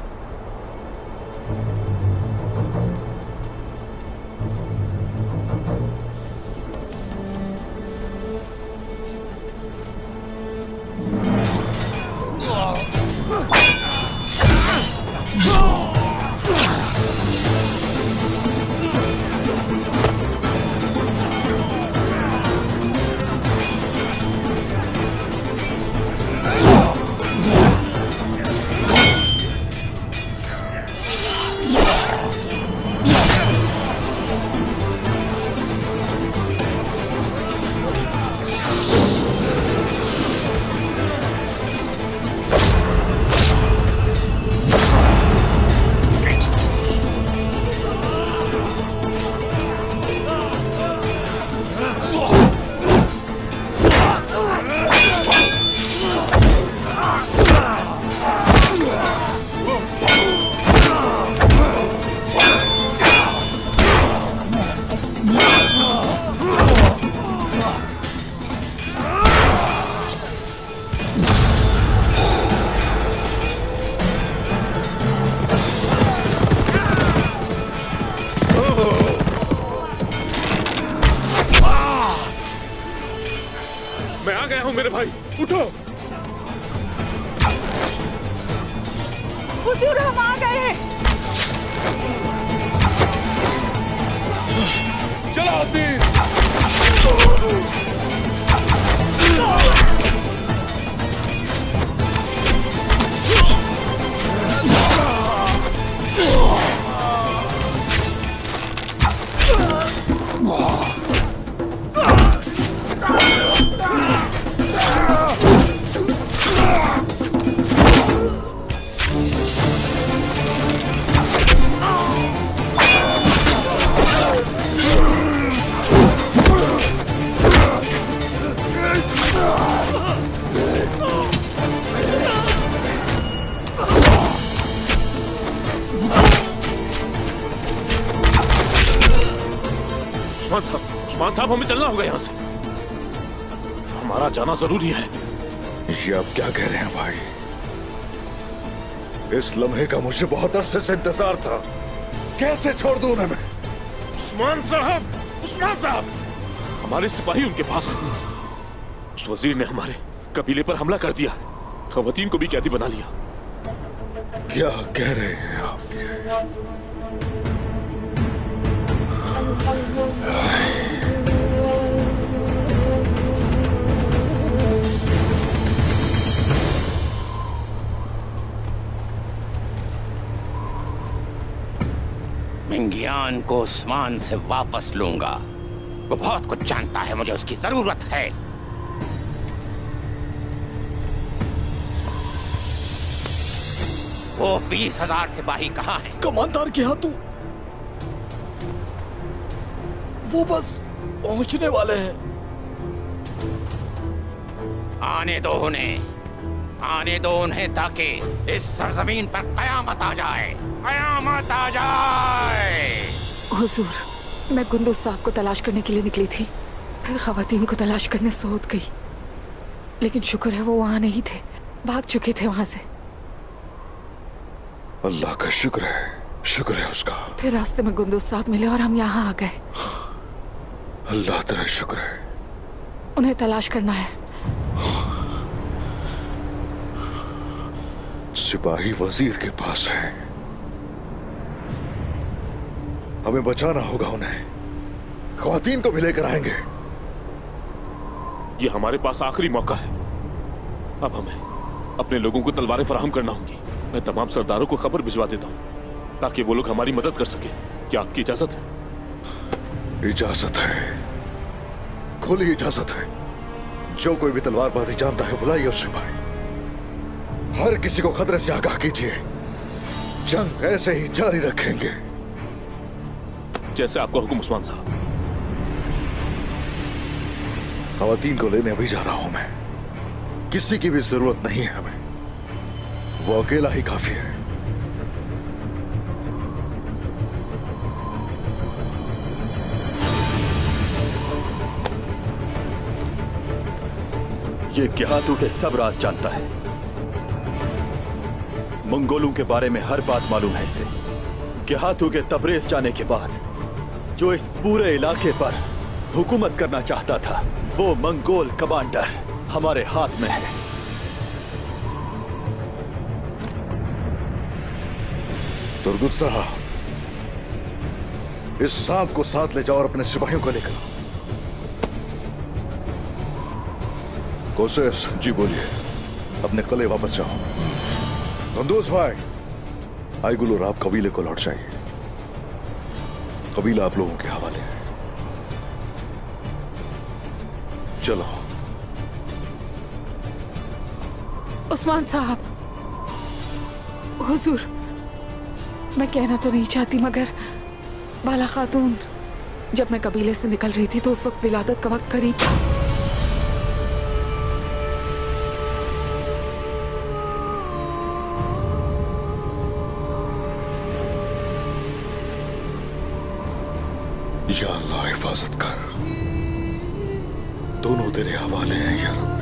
हुजूर हम आ गए हैं। चलो उस्मान साहब हमें चलना होगा यहाँ से। हमारा जाना जरूरी है। ये आप क्या कह रहे हैं भाई? इस लम्हे का मुझे बहुत अरसे से इंतजार था। कैसे छोड़ दूं उन्हें मैं? उस्मान साहब हमारे सिपाही उनके पास हैं। उस वजीर ने हमारे कबीले पर हमला कर दिया, खवातीन को भी कैदी बना लिया। क्या कह रहे हैं आप? मिंगियान को उस्मान से वापस लूंगा। वो बहुत कुछ जानता है, मुझे उसकी जरूरत है। वो 20,000 सिपाही कहाँ हैं? कमांडर के हाथों। वो बस पहुंचने वाले हैं। आने दो उन्हें ताकि इस सरजमीन पर कयामत आ जाए, कयामत आ जाए। हुजूर, मैं गुंदुज साहब को तलाश करने के लिए निकली थी, फिर खवातीन को तलाश करने सोच गई, लेकिन शुक्र है वो वहां नहीं थे, भाग चुके थे वहां से। अल्लाह का शुक्र है उसका। फिर रास्ते में गुंदुज साहब मिले और हम यहाँ आ गए। अल्लाह तेरा शुक्र है। उन्हें तलाश करना है। सिपाही वजीर के पास है, हमें बचाना होगा उन्हें। ख्वातीन को भी लेकर आएंगे। ये हमारे पास आखिरी मौका है। अब हमें अपने लोगों को तलवारें फराहम करना होंगी। मैं तमाम सरदारों को खबर भिजवा देता हूँ ताकि वो लोग हमारी मदद कर सके। क्या आपकी इजाजत है? इजाजत है, खुली इजाजत है। जो कोई भी तलवारबाजी जानता है बुलाइए उसे भाई। हर किसी को खतरे से आगाह कीजिए। जंग ऐसे ही जारी रखेंगे। जैसे आपका हुक्म उस्मान साहब। खवातीन को लेने अभी जा रहा हूं मैं। किसी की भी जरूरत नहीं है हमें, वो अकेला ही काफी है। ये क्या तू के सब राज जानता है। मंगोलों के बारे में हर बात मालूम है इसे। गेहातू के तबरेज जाने के बाद जो इस पूरे इलाके पर हुकूमत करना चाहता था, वो मंगोल कमांडर हमारे हाथ में है। तुर्गुत साहब, इस सांप को साथ ले जाओ और अपने सिपाहियों को लेकर। कोशिश जी बोलिए, अपने किले वापस जाओ। कंदूस भाई, आईगुलू राब कबीले को लौट जाइए। कबीला आप लोगों के हवाले है। चलो। उस्मान साहब, हुजूर, मैं कहना तो नहीं चाहती मगर बाला खातून, जब मैं कबीले से निकल रही थी तो उस वक्त विलादत का वक्त करीब था। या अल्लाह हिफाजत कर, दोनों तेरे हवाले हैं या रब्बी।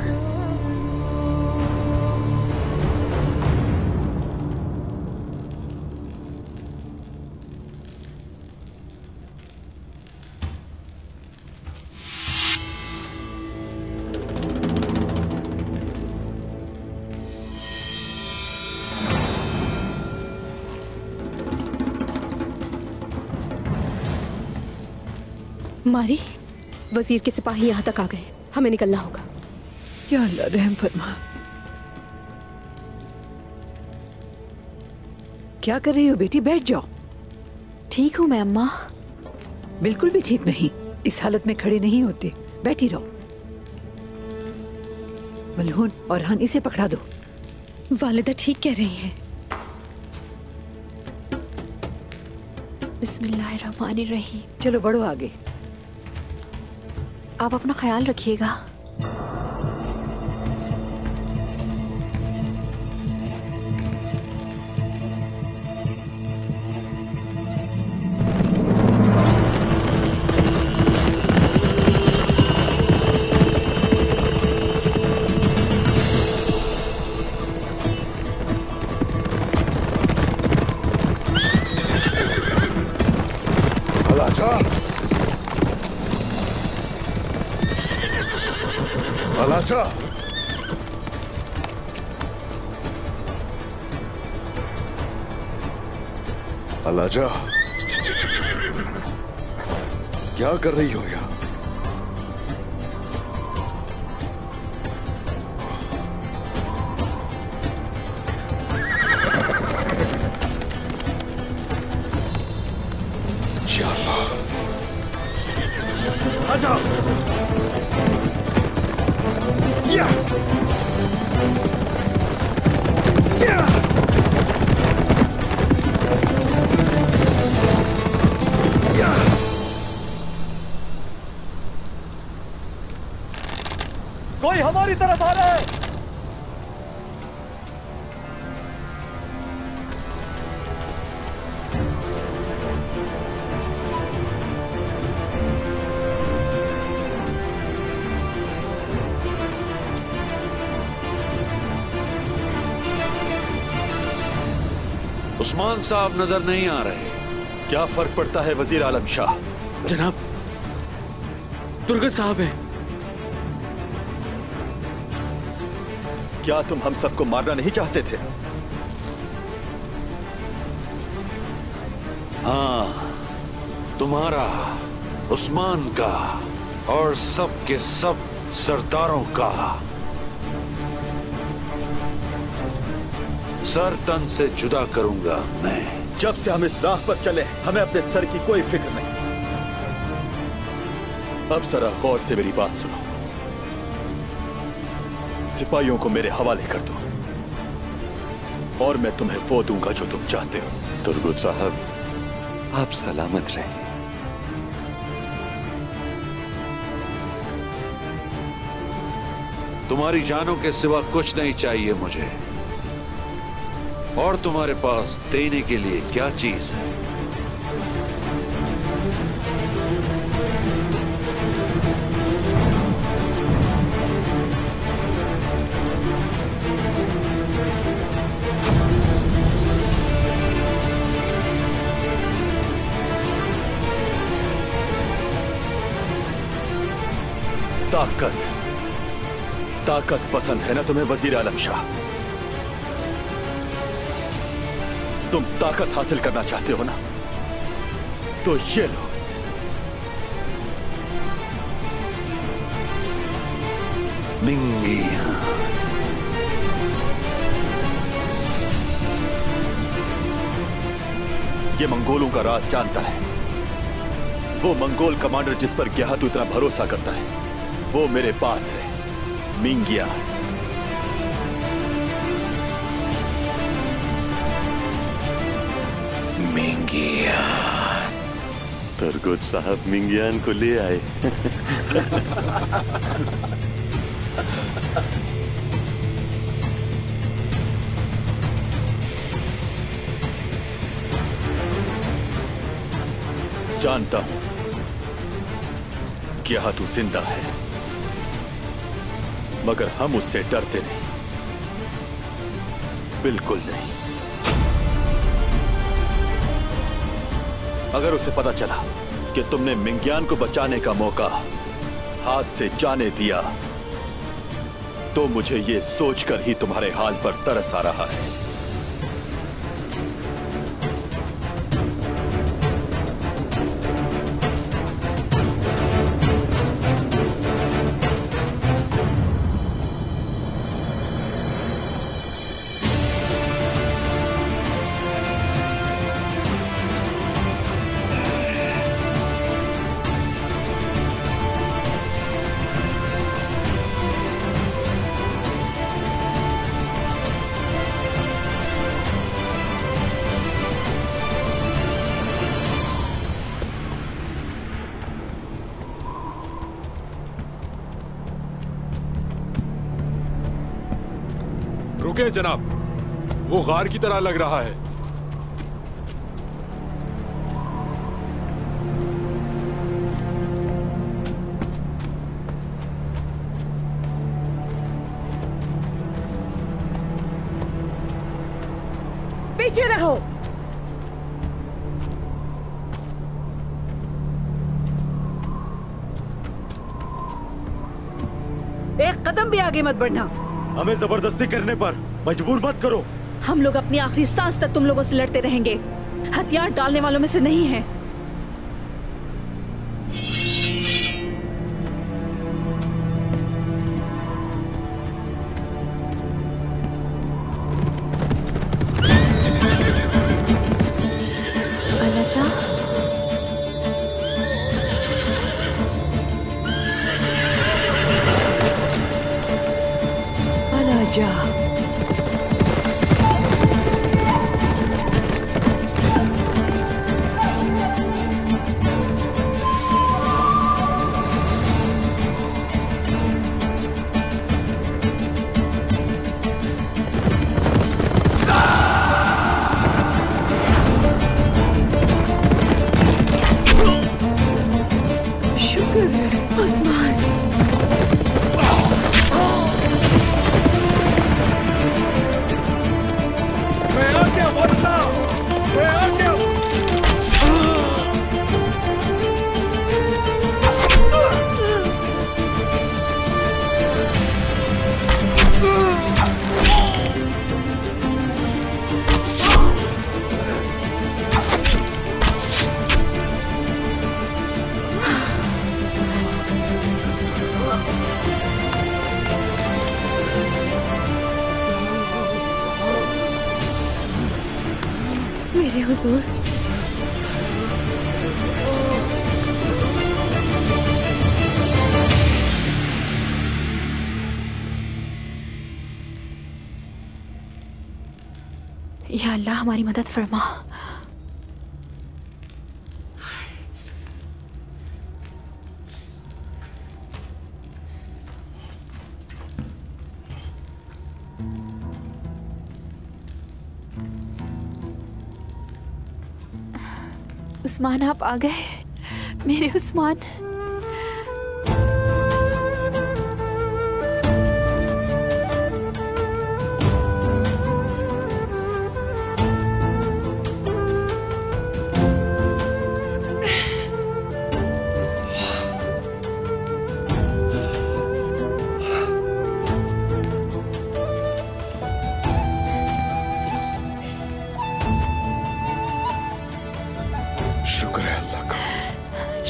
मारी, वजीर के सिपाही यहाँ तक आ गए, हमें निकलना होगा। या अल्लाह रहम फरमा। क्या कर रही हो बेटी? बैठ जाओ। ठीक हूँ मैं अम्मा। बिल्कुल भी ठीक नहीं, इस हालत में खड़े नहीं होते, बैठी रहो। मलहून और हानी से पकड़ा दो। वालिदा ठीक कह रही हैं। बिस्मिल्लाहिर्रहमानिर्रहीम। चलो बढ़ो आगे। आप अपना ख्याल रखिएगा। अलाचा, अलाजा, क्या कर रही हो यहाँ? या अल्लाह, आ जाओ। या कोई हमारी तरफ आ रहा है। उस्मान साहब नजर नहीं आ रहे। क्या फर्क पड़ता है वजीर आलम शाह? जनाब, तुर्गत साहब है। क्या तुम हम सबको मारना नहीं चाहते थे? हाँ, तुम्हारा, उस्मान का और सब के सब सरदारों का सर तन से जुदा करूंगा मैं। जब से हम इस राह पर चले, हमें अपने सर की कोई फिक्र नहीं। अब जरा गौर से मेरी बात सुनो। सिपाहियों को मेरे हवाले कर दो और मैं तुम्हें वो दूंगा जो तुम चाहते हो। तुर्गुत साहब, आप सलामत रहें। तुम्हारी जानों के सिवा कुछ नहीं चाहिए मुझे। और तुम्हारे पास देने के लिए क्या चीज है? ताकत पसंद है ना तुम्हें वजीर आलम शाह? तुम ताकत हासिल करना चाहते हो ना, तो ये लो। मिंगिया। ये मंगोलों का राज जानता है। वो मंगोल कमांडर जिस पर ग्याहतू इतना भरोसा करता है, वो मेरे पास है। मिंगिया। मिंगिया। तुर्गुत साहब मिंगियान को ले आए। जानता हूं ग्याहतू जिंदा है, मगर हम उससे डरते नहीं, बिल्कुल नहीं। अगर उसे पता चला कि तुमने मिंगियान को बचाने का मौका हाथ से जाने दिया, तो मुझे यह सोचकर ही तुम्हारे हाल पर तरस आ रहा है। रुके जनाब, वो गार की तरह लग रहा है। पीछे रहो। एक कदम भी आगे मत बढ़ना। हमें जबरदस्ती करने पर मजबूर मत करो। हम लोग अपनी आखिरी सांस तक तुम लोगों से लड़ते रहेंगे। हथियार डालने वालों में से नहीं हैं। जा। शुक्र है आसमान। मेरे हुजूर, या अल्लाह हमारी मदद फरमा। उस्मान आप आ गए, मेरे उस्मान।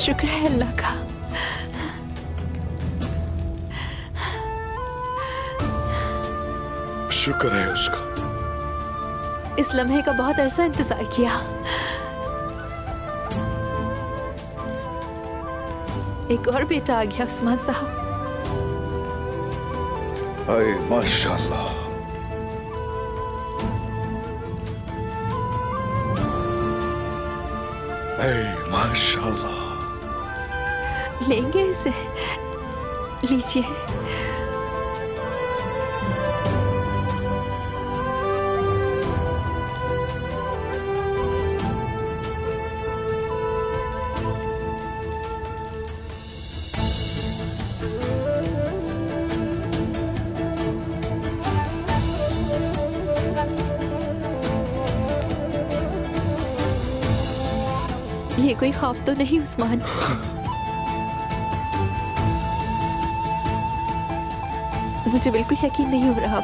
शुक्र है अल्लाह का। शुक्र है उसका। इस लम्हे का बहुत अरसा इंतजार किया। एक और बेटा आ गया उस्मान साहब। अरे माशाल्लाह। माशाल्लाह। लेंगे इसे? लीजिए। ये कोई ख्वाब तो नहीं उस्मान? मुझे बिल्कुल यकीन नहीं हो रहा अब।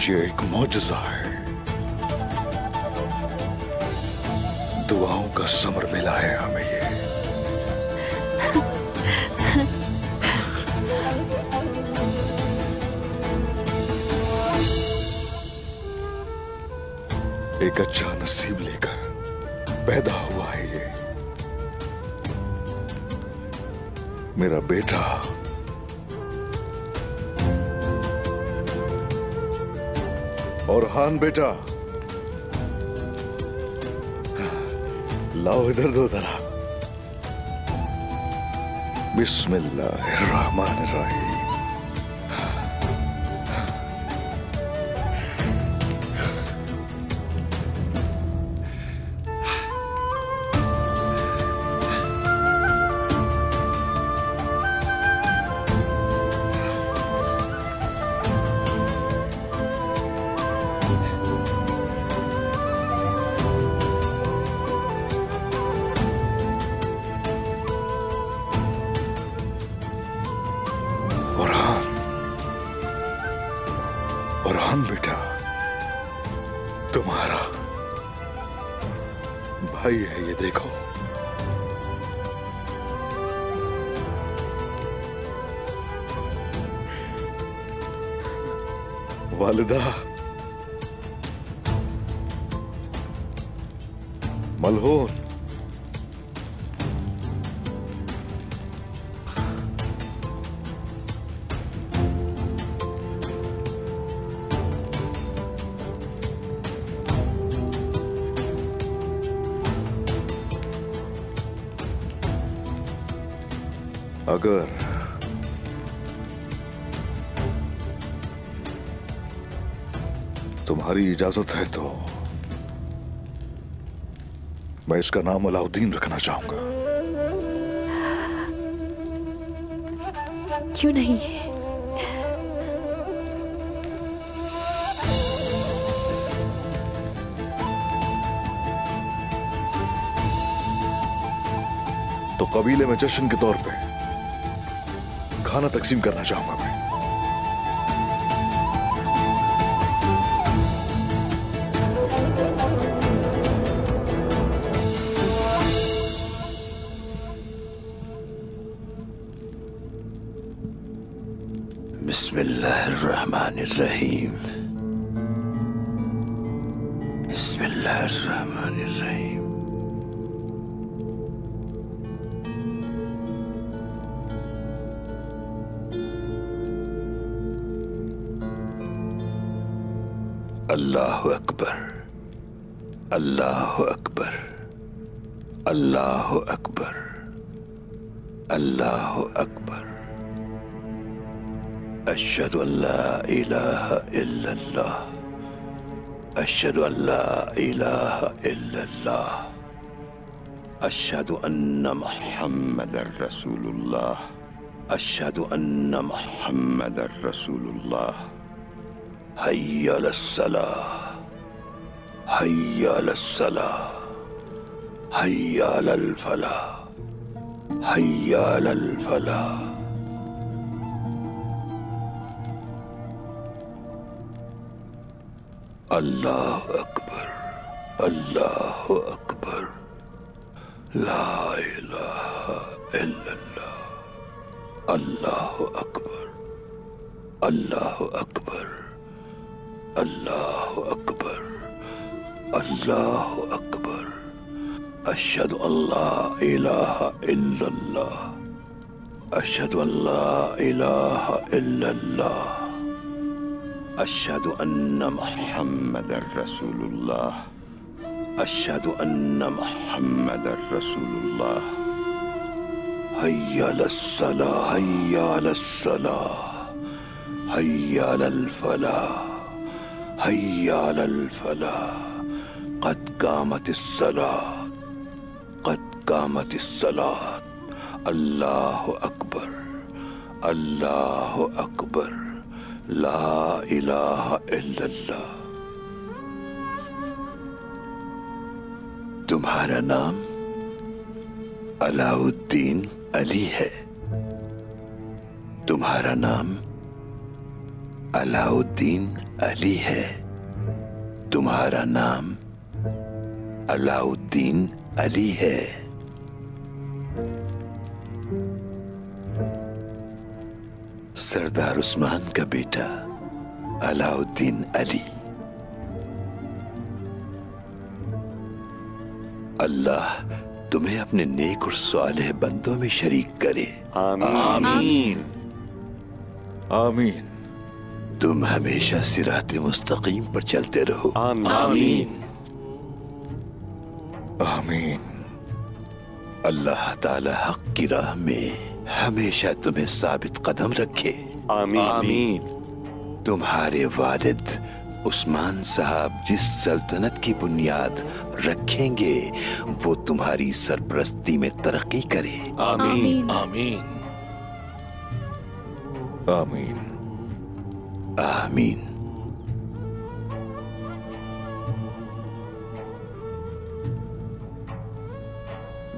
ये एक मौजज़ा है। दुआओं का समर मिला है हमें ये। एक अच्छा नसीब लेकर पैदा हुआ है ये मेरा बेटा। और हान बेटा, लाओ इधर दो जरा। बिस्मिल्लाहिर्रहमानिर्रहीम। और बेटा, तुम्हारा भाई है ये, देखो। वालिदा, मलहून, अगर तुम्हारी इजाजत है तो मैं इसका नाम अलाउद्दीन रखना चाहूंगा। क्यों नहीं? तो कबीले में जश्न के तौर पे खाना तकसीम करना चाहूंगा मैं। बिस्मिल्लाहिर्रहमानिर्रहीम। बिस्मिल्लाहिर्रहमानिर्रहीम। अल्लाहु अकबर, अल्लाहु अकबर, अल्लाहु अकबर, अल्लाहु अकबर। अशहदु अल्ला इलाहा इल्लल्लाह, अशहदु अल्ला इलाहा इल्लल्लाह, अशहदु अन्ना मुहम्मदर रसूलुल्लाह, अशहदु अन्ना मुहम्मदर रसूलुल्लाह। हय्या अलस्सलाह, हय्या अलस्सलाह, हय्या अलल फलाह, हय्या अलल फलाह। अल्लाह अकबर, अल्लाह अकबर, ला इलाहा इल्लल्लाह, अल्लाह अकबर, अल्लाह अकबर, अल्लाह अकबर, अल्लाह अकबर, अशहदु अल्ला इलाहा इल्लल्लाह, अशहदु अल्ला इलाहा इल्लल्लाह, अशहदु अन्ना मुहम्मदर रसूलुल्लाह, अशहदु अन्ना मुहम्मदर रसूलुल्लाह, हय्या अलस्सलाह, हय्या अलस्सलाह, हय्या अलल फलाह, हय्या अलल फलाह, क़द क़ामतिस सलाह, क़द क़ामतिस सलाह, अल्लाह अकबर, अल्लाह अकबर, ला इलाहा इल्लल्लाह। तुम्हारा नाम अलाउद्दीन अली है। तुम्हारा नाम अलाउद्दीन अली है। तुम्हारा नाम अलाउद्दीन अली है। सरदार उस्मान का बेटा अलाउद्दीन अली। अल्लाह तुम्हें अपने नेक और सालेह बंदों में शरीक करे। आमीन आमीन। तुम हमेशा सिराते मुस्तकीम पर चलते रहो। आमीन आमीन। अल्लाह ताला हक की राह में हमेशा तुम्हें साबित कदम रखे। आमीन। तुम्हारे वालिद उस्मान साहब जिस सल्तनत की बुनियाद रखेंगे वो तुम्हारी सरपरस्ती में तरक्की करे। आमीन आमीन आमीन आमीन।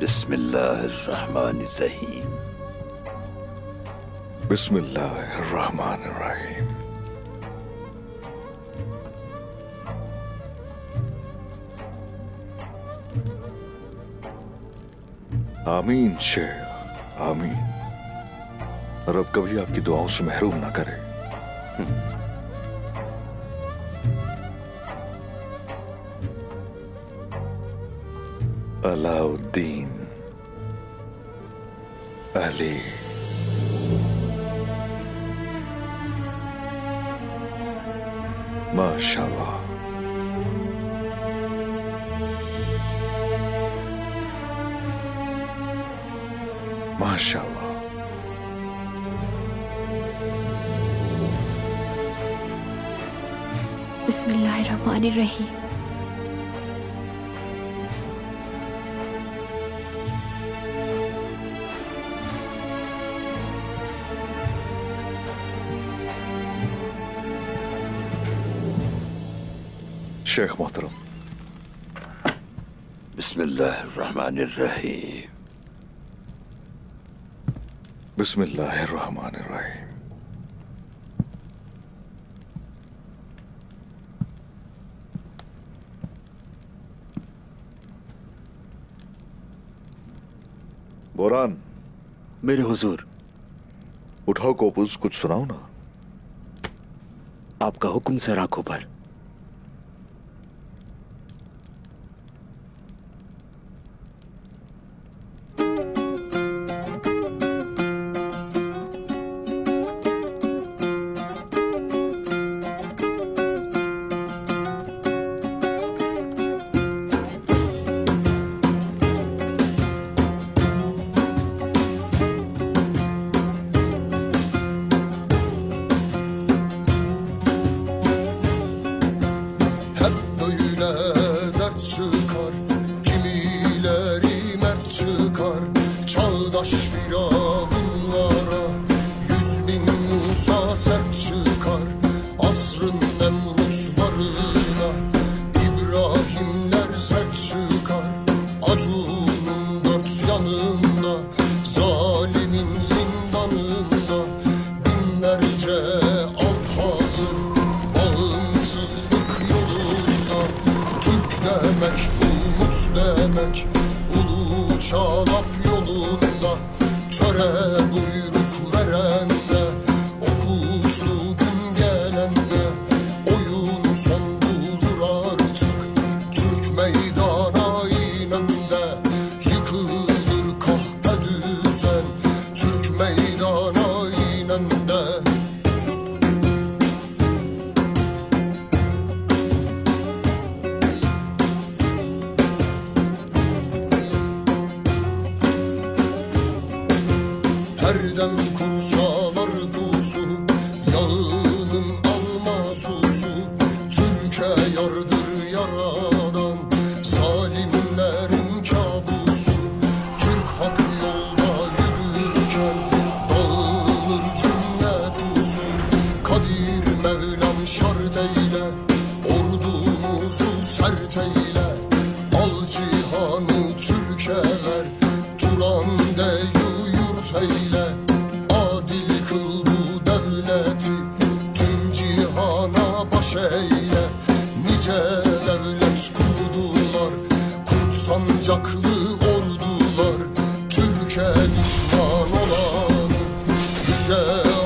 बिस्मिल्लाहिर्रहमानिर्रहीम। बिस्मिल्लाहिर्रहमानिर्रहीम। आमीन शेख, आमीन। रब कभी आपकी दुआओं से महरूम ना करे। अलाउद्दीन अली। माशाल्लाह। माशाल्लाह। बिस्मिल्लाहिर्रहमानिर्रहीम। शेख मोहतरम। बिस्मिल्लाहिर्रहमानिर्रहीम। बिस्मिल्लाहिर्रहमानिर्रहीम। बोरान। मेरे हुजूर। उठाओ कोपुस, कुछ सुनाओ ना। आपका हुक्म सर आंखों पर। Erdem kursalar pusu, yağının almasusu. Türkiye yardır yaradan, zalimlerin kabusu. Türk hak yolda yürürken dağılır cümle pusu. Kadir Mevlam şart eyle, ordumuzu sert eyle. Al cihanı Türkiye ver, Turan deyu yurt eyle. Adil kıl bu devleti, tüm cihana baş eyle. Nice devlet kurdular, kurt sancaklı ordular. Türkiye düşman olanı yüce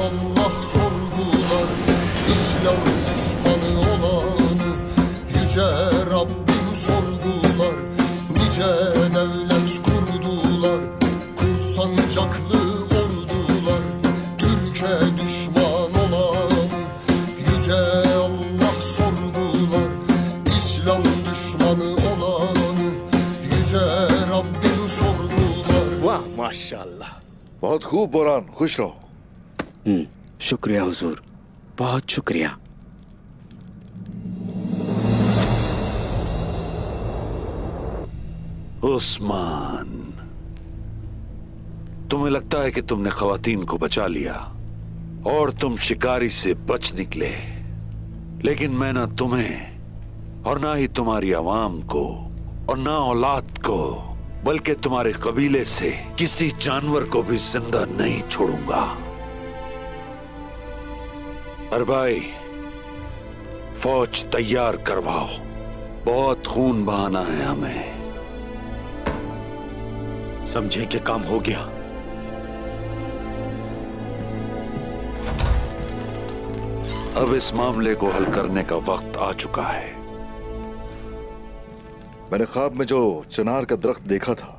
Allah sorgular. İslam düşmanı olanı yüce Rabbim sorgular. Nice devlet kurdular, kurt sancaklı ordular. Türkiye düşman olanı yüce Allah sorgular. İslam düşmanı olanı yüce Rabbim sorgular. वाह माशाल्लाह, बहुत खूब बुरहान, खुश रहो। शुक्रिया हुजूर, बहुत शुक्रिया। उस्मान, तुम्हें लगता है कि तुमने खवातीन को बचा लिया और तुम शिकारी से बच निकले, लेकिन मैं ना तुम्हें और ना ही तुम्हारी आवाम को और ना औलाद को बल्कि तुम्हारे कबीले से किसी जानवर को भी जिंदा नहीं छोड़ूंगा। अरबाई, फौज तैयार करवाओ, बहुत खून बहाना है हमें। समझे कि काम हो गया। अब इस मामले को हल करने का वक्त आ चुका है। मैंने ख्वाब में जो चिनार का दरख्त देखा था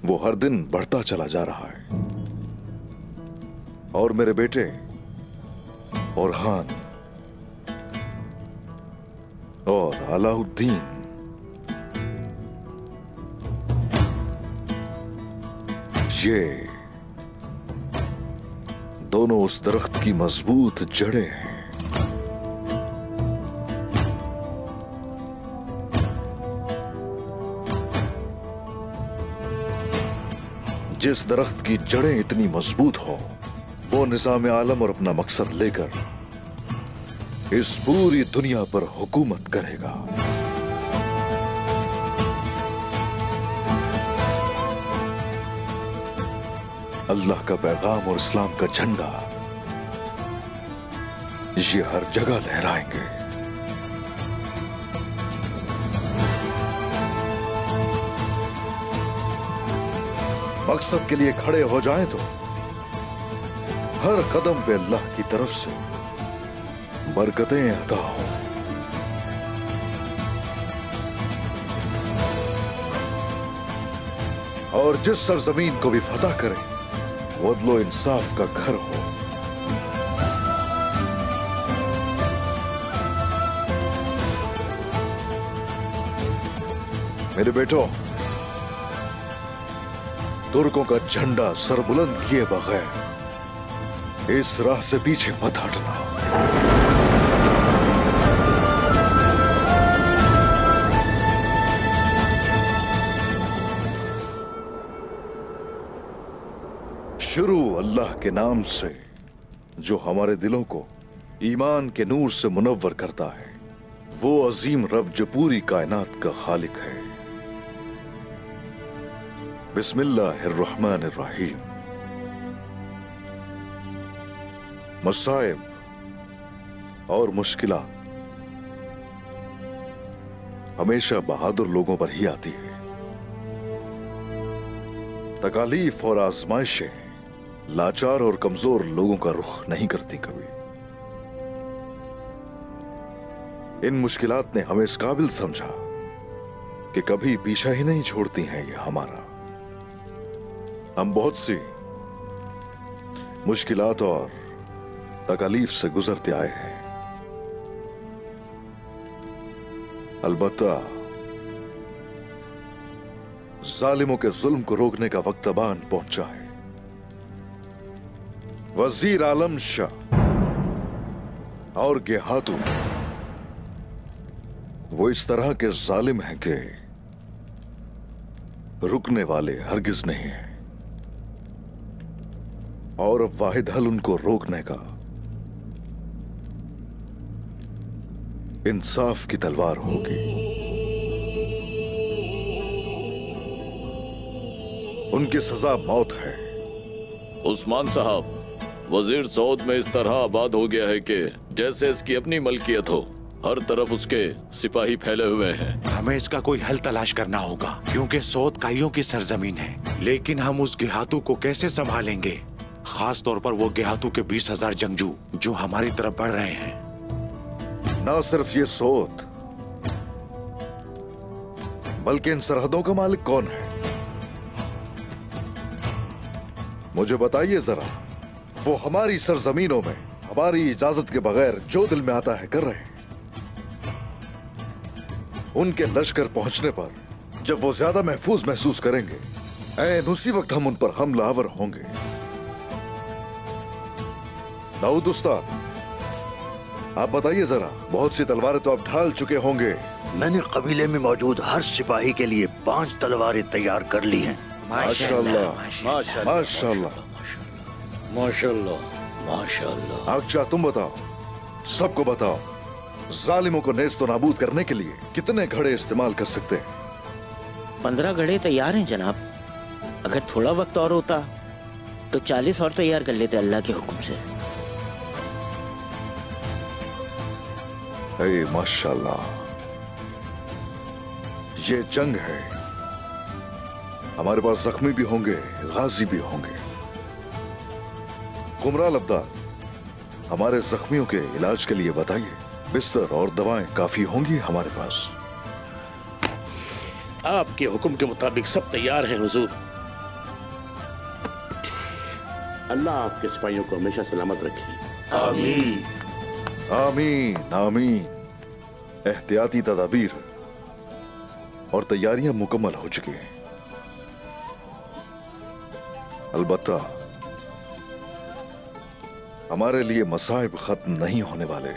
वो हर दिन बढ़ता चला जा रहा है, और मेरे बेटे ओरहान और अलाउद्दीन ये दोनों उस दरख्त की मजबूत जड़ें हैं। जिस दरख्त की जड़ें इतनी मजबूत हो वो निजाम आलम और अपना मकसद लेकर इस पूरी दुनिया पर हुकूमत करेगा। अल्लाह का पैगाम और इस्लाम का झंडा ये हर जगह लहराएंगे। मकसद के लिए खड़े हो जाएं तो हर कदम पे अल्लाह की तरफ से बरकतें अता हो। और जिस सरजमीन को भी फतह करे वो अदलो इंसाफ का घर हो। मेरे बेटो, तुर्कों का झंडा सरबुलंद किए बगैर इस राह से पीछे मत हटना। शुरू अल्लाह के नाम से जो हमारे दिलों को ईमान के नूर से मुनव्वर करता है। वो अजीम रब जो पूरी कायनात का खालिक है। बिस्मिल्लाहिर्रहमानिर्रहीम। मसाइब और मुश्किलात हमेशा बहादुर लोगों पर ही आती है। तकालीफ और आजमाइशें लाचार और कमजोर लोगों का रुख नहीं करती कभी। इन मुश्किलात ने हमें इस काबिल समझा कि कभी पीछा ही नहीं छोड़ती हैं ये हमारा। हम बहुत सी मुश्किलात और तकालीफ से गुजरते आए हैं। अलबत्ता जालिमों के जुल्म को रोकने का वक्त आन पहुंचा है। वजीर आलम शाह और गेहातू वो इस तरह के जालिम हैं कि रुकने वाले हरगिज नहीं हैं, और अब वाहिद हल उनको रोकने का इंसाफ की तलवार होगी। उनकी सजा मौत है। उस्मान साहब, वजीर सऊद में इस तरह आबाद हो गया है कि जैसे इसकी अपनी मलकियत हो। हर तरफ उसके सिपाही फैले हुए हैं। हमें इसका कोई हल तलाश करना होगा, क्योंकि सऊद काइयों की सरजमीन है। लेकिन हम उस गेहातू को कैसे संभालेंगे, खास तौर पर वो गेहातू के 20,000 जंगजू जो हमारी तरफ बढ़ रहे हैं। ना सिर्फ ये सऊद, बल्कि इन सरहदों का मालिक कौन है? मुझे बताइए जरा। वो हमारी सरजमीनों में हमारी इजाजत के बगैर जो दिल में आता है कर रहे हैं। उनके लश्कर पहुंचने पर जब वो ज्यादा महफूज महसूस करेंगे, ऐन उसी वक्त हम उन पर हमलावर होंगे। दाऊद उस्ताद, आप बताइए जरा। बहुत सी तलवारें तो आप ढाल चुके होंगे। मैंने कबीले में मौजूद हर सिपाही के लिए 5 तलवारें तैयार कर ली हैं। माशाअल्लाह, माशाअल्लाह, माशाअल्लाह। अच्छा तुम बताओ, सबको बताओ, जालिमों को नेस्त नाबूद करने के लिए कितने घड़े इस्तेमाल कर सकते हैं? 15 घड़े तैयार हैं जनाब। अगर थोड़ा वक्त और होता तो 40 और तैयार कर लेते अल्लाह के हुक्म से। माशाअल्लाह, ये जंग है। हमारे पास जख्मी भी होंगे, गाजी भी होंगे। कुमराल अब्दाल, हमारे जख्मियों के इलाज के लिए बताइए। बिस्तर और दवाएं काफी होंगी हमारे पास। आपके हुक्म के मुताबिक सब तैयार हैं हुजूर। अल्लाह आपके सिपाहियों को हमेशा सलामत रखे। आमीन, आमीन, आमीन। एहतियाती तदाबीर और तैयारियां मुकम्मल हो चुकी हैं। अलबत्ता हमारे लिए मसाइब खत्म नहीं होने वाले।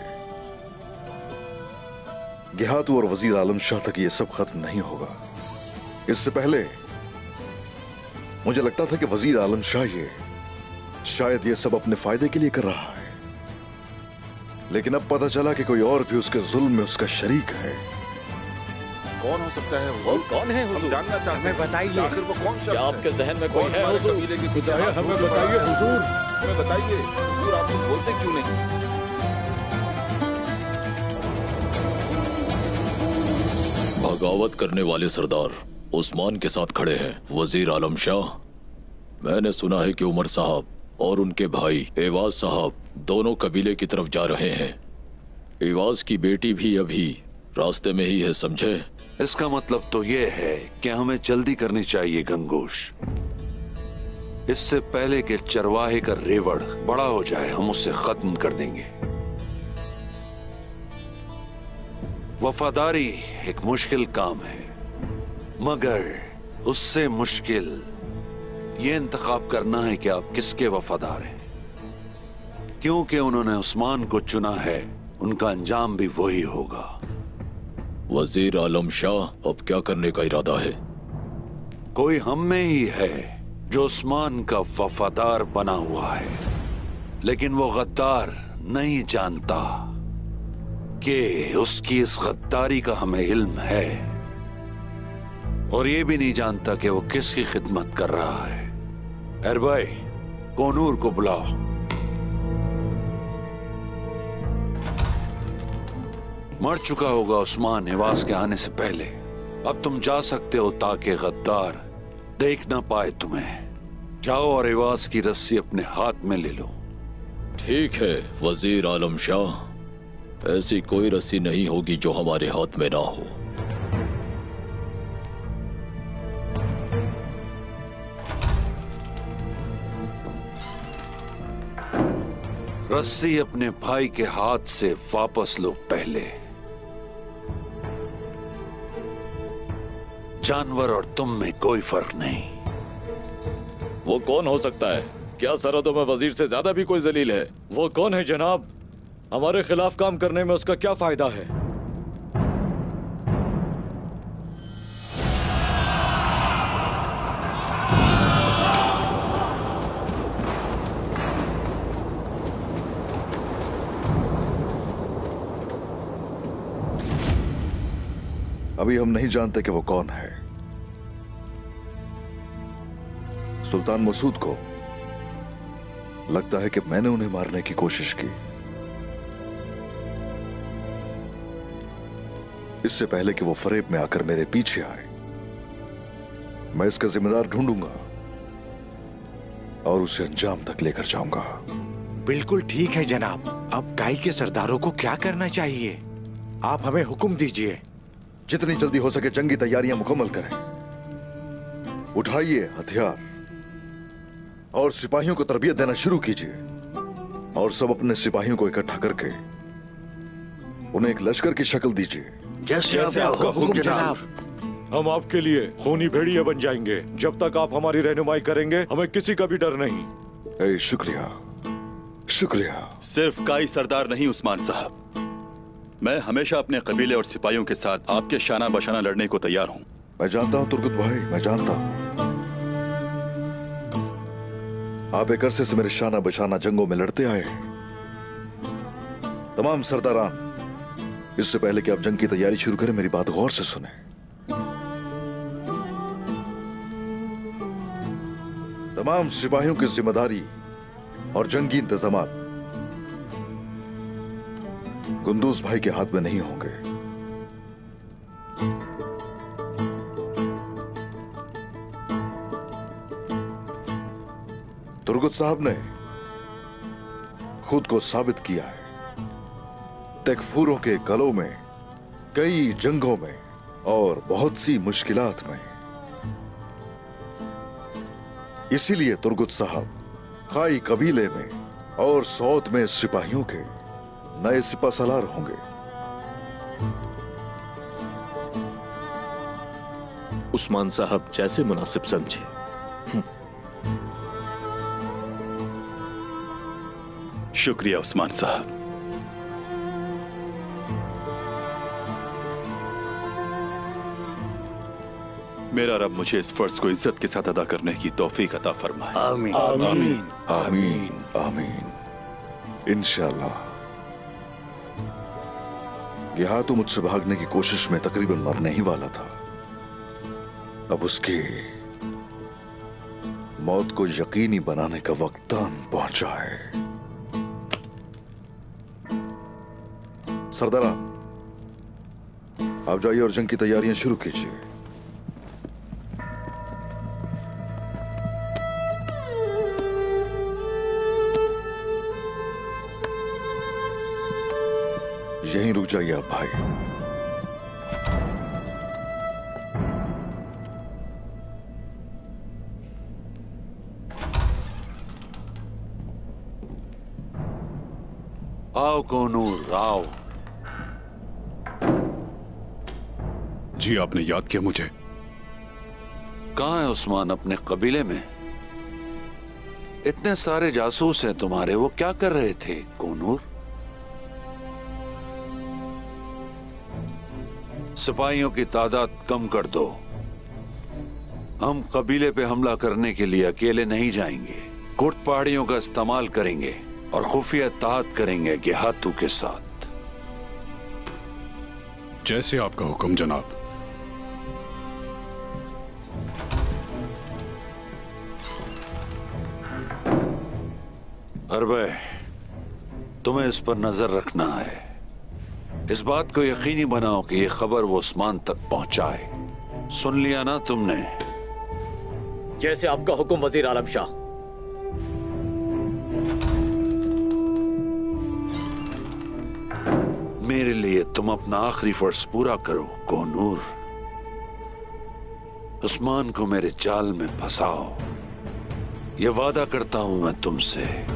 गेहातू और वजीर आलम शाह तक ये सब खत्म नहीं होगा। इससे पहले मुझे लगता था कि वजीर आलम शाह ये शायद ये सब अपने फायदे के लिए कर रहा है, लेकिन अब पता चला कि कोई और भी उसके जुल्म में उसका शरीक है। कौन हो सकता है? वो कौन है हुजूर? हम जानना चाहते हैं। हमें बताइए। आखिर वो कौन शख्स क्या है? आपके जहन में कोई है हुजूर? कबीले के पीछे हाथ हमें ढूंढ रहा बताइए है। हुजूर। हमें बताइए हुजूर, आप लोग बोलते क्यों नहीं? बगावत करने वाले सरदार उस्मान के साथ खड़े हैं वजीर आलम शाह। मैंने सुना है कि उमर साहब और उनके भाई एवाज साहब दोनों कबीले की तरफ जा रहे हैं। एवाज की बेटी भी अभी रास्ते में ही है, समझे? इसका मतलब तो ये है कि हमें जल्दी करनी चाहिए गंगोश। इससे पहले कि चरवाहे का रेवड़ बड़ा हो जाए, हम उसे खत्म कर देंगे। वफादारी एक मुश्किल काम है, मगर उससे मुश्किल ये इंतखाब करना है कि आप किसके वफादार हैं। क्योंकि उन्होंने उस्मान को चुना है, उनका अंजाम भी वही होगा। वजीर आलम शाह अब क्या करने का इरादा है? कोई हम में ही है जो उस्मान का वफादार बना हुआ है, लेकिन वो गद्दार नहीं जानता कि उसकी इस गद्दारी का हमें इल्म है, और ये भी नहीं जानता कि वो किसकी खिदमत कर रहा है। भाई, कोनूर को बुलाओ। मर चुका होगा उस्मान एवाज के आने से पहले। अब तुम जा सकते हो ताकि गद्दार देख ना पाए तुम्हें। जाओ और एवाज की रस्सी अपने हाथ में ले लो। ठीक है वजीर आलम शाह, ऐसी कोई रस्सी नहीं होगी जो हमारे हाथ में ना हो। रस्सी अपने भाई के हाथ से वापस लो पहले। जानवर और तुम में कोई फर्क नहीं। वो कौन हो सकता है क्या सरहदों में वजीर से ज्यादा भी कोई जलील है? वो कौन है जनाब? हमारे खिलाफ काम करने में उसका क्या फायदा है? अभी हम नहीं जानते कि वो कौन है। सुल्तान मसूद को लगता है कि मैंने उन्हें मारने की कोशिश की। इससे पहले कि वो फरेब में आकर मेरे पीछे आए, मैं इसका जिम्मेदार ढूंढूंगा और उसे अंजाम तक लेकर जाऊंगा। बिल्कुल ठीक है जनाब। अब काई के सरदारों को क्या करना चाहिए? आप हमें हुक्म दीजिए। जितनी जल्दी हो सके जंगी तैयारियां मुकम्मल करें। उठाइए हथियार और सिपाहियों को तरबियत देना शुरू कीजिए, और सब अपने सिपाहियों को इकट्ठा करके उन्हें एक लश्कर की शक्ल दीजिए। जैसे आपका हुक्म जनाब। हम आपके लिए खूनी भेड़िए बन जाएंगे। जब तक आप हमारी रहनुमाई करेंगे हमें किसी का भी डर नहीं। शुक्रिया शुक्रिया। सिर्फ काई सरदार नहीं उस्मान साहब, मैं हमेशा अपने कबीले और सिपाहियों के साथ आपके शाना बशाना लड़ने को तैयार हूँ। मैं जानता हूँ तुर्गुत भाई, मैं जानता हूँ। आप एक अरसे से मेरे शाना बशाना जंगों में लड़ते आए हैं। तमाम सरदारान, इससे पहले कि आप जंग की तैयारी शुरू करें मेरी बात गौर से सुने। तमाम सिपाहियों की जिम्मेदारी और जंगी इंतजामात गुंदूज भाई के हाथ में नहीं होंगे। तुर्गुत साहब ने खुद को साबित किया है तकफूरों के गलों में, कई जंगों में और बहुत सी मुश्किलात में। इसीलिए तुर्गुत साहब खाई कबीले में और सौत में सिपाहियों के नए सिपा सलार होंगे। उस्मान साहब जैसे मुनासिब समझे। शुक्रिया उस्मान साहब। मेरा रब मुझे इस फर्ज को इज्जत के साथ अदा करने की तौफीक अता फरमाए। आमीन आमीन आमीन आमीन। इंशाअल्लाह। यहां तो मुझसे भागने की कोशिश में तकरीबन मरने ही वाला था। अब उसकी मौत को यकीनी बनाने का वक्त आन पहुंचा है। सरदारा, आप जाइए और जंग की तैयारियां शुरू कीजिए। यहीं रुक जाइए आप भाई। आओ कोनूर आओ। जी आपने याद किया मुझे? कहाँ है उस्मान अपने कबीले में? इतने सारे जासूस हैं तुम्हारे, वो क्या कर रहे थे कोनूर? सिपाहियों की तादाद कम कर दो। हम कबीले पे हमला करने के लिए अकेले नहीं जाएंगे। कुर्द पहाड़ियों का इस्तेमाल करेंगे और खुफिया इत्तेहाद करेंगे गेहातू के साथ। जैसे आपका हुक्म जनाब। अरबे, तुम्हें इस पर नजर रखना है। इस बात को यकीनी बनाओ कि यह खबर वो उस्मान तक पहुंचाए। सुन लिया ना तुमने? जैसे आपका हुक्म वजीर आलम शाह। मेरे लिए तुम अपना आखिरी फर्ज पूरा करो कोनूर। उस्मान को मेरे जाल में फंसाओ। यह वादा करता हूं मैं तुमसे।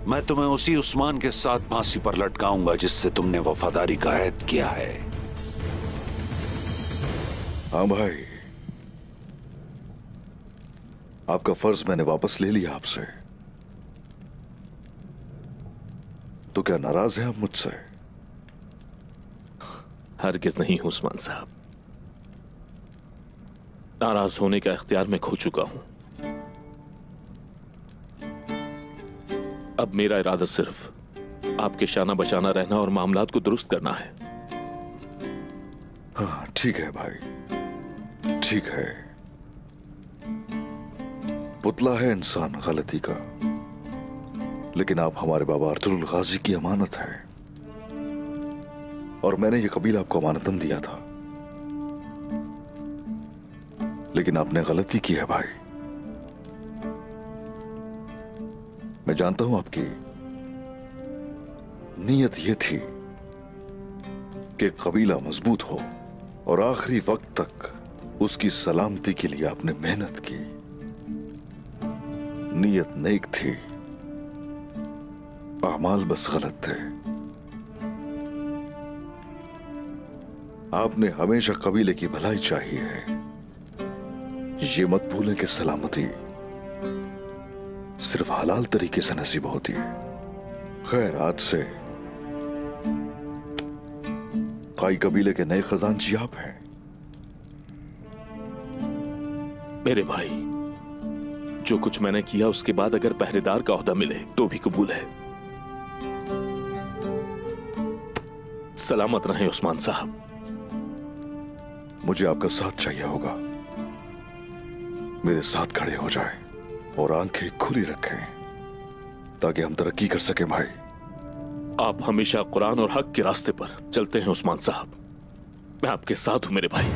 मैं तुम्हें उसी उस्मान के साथ फांसी पर लटकाऊंगा जिससे तुमने वफादारी का ऐद किया है। हाँ भाई, आपका फर्ज मैंने वापस ले लिया आपसे, तो क्या नाराज हैं आप मुझसे? हरगिज नहीं हूं उस्मान साहब, नाराज होने का इख्तियार मैं खो चुका हूं। अब मेरा इरादा सिर्फ आपके शाना बशाना रहना और मामलात को दुरुस्त करना है। हाँ ठीक है भाई, ठीक है। पुतला है इंसान गलती का, लेकिन आप हमारे बाबा अर्तुगरुल गाजी की अमानत है, और मैंने ये कबीला आपको अमानतन दिया था, लेकिन आपने गलती की है भाई। मैं जानता हूं आपकी नीयत ये थी कि कबीला मजबूत हो, और आखिरी वक्त तक उसकी सलामती के लिए आपने मेहनत की। नीयत नेक थी, अमाल बस गलत थे। आपने हमेशा कबीले की भलाई चाहिए है, ये मत भूलें कि सलामती सिर्फ हलाल तरीके से नसीब होती है। खैर, आज से काई कबीले के नए खजानची आप हैं। मेरे भाई, जो कुछ मैंने किया उसके बाद अगर पहरेदार का ओहदा मिले तो भी कबूल है। सलामत रहें उस्मान साहब। मुझे आपका साथ चाहिए होगा, मेरे साथ खड़े हो जाएं और आंखें खुली रखें ताकि हम तरक्की कर सकें भाई। आप हमेशा कुरान और हक के रास्ते पर चलते हैं उस्मान साहब, मैं आपके साथ हूं मेरे भाई।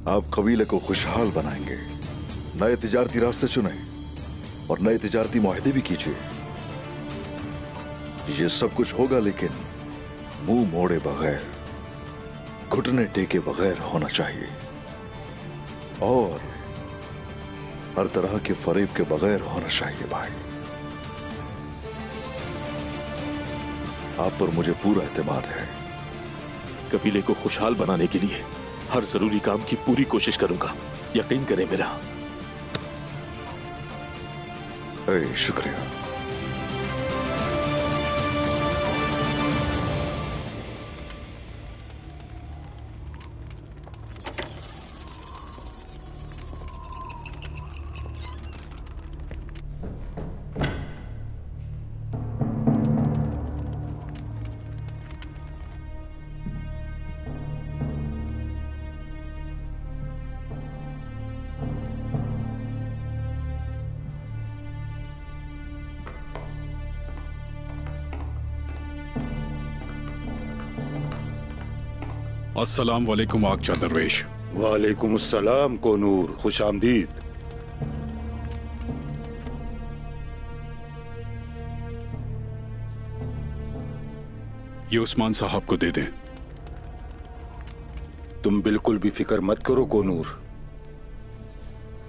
आप कबीले को खुशहाल बनाएंगे, नए तिजारती रास्ते चुने और नए तिजारती मुआहदे भी कीजिए। ये सब कुछ होगा, लेकिन मुंह मोड़े बगैर, घुटने टेके बगैर होना चाहिए, और हर तरह के फरेब के बगैर होना चाहिए भाई। आप पर मुझे पूरा एतमाद है। कबीले को खुशहाल बनाने के लिए हर जरूरी काम की पूरी कोशिश करूंगा, यकीन करें मेरा। शुक्रिया। अस्सलाम वालेकुम आगचा दरवेश। वालेकुम अस्सलाम कोनूर, खुश आमदीद। ये उस्मान साहब को दे दें। तुम बिल्कुल भी फिक्र मत करो कोनूर।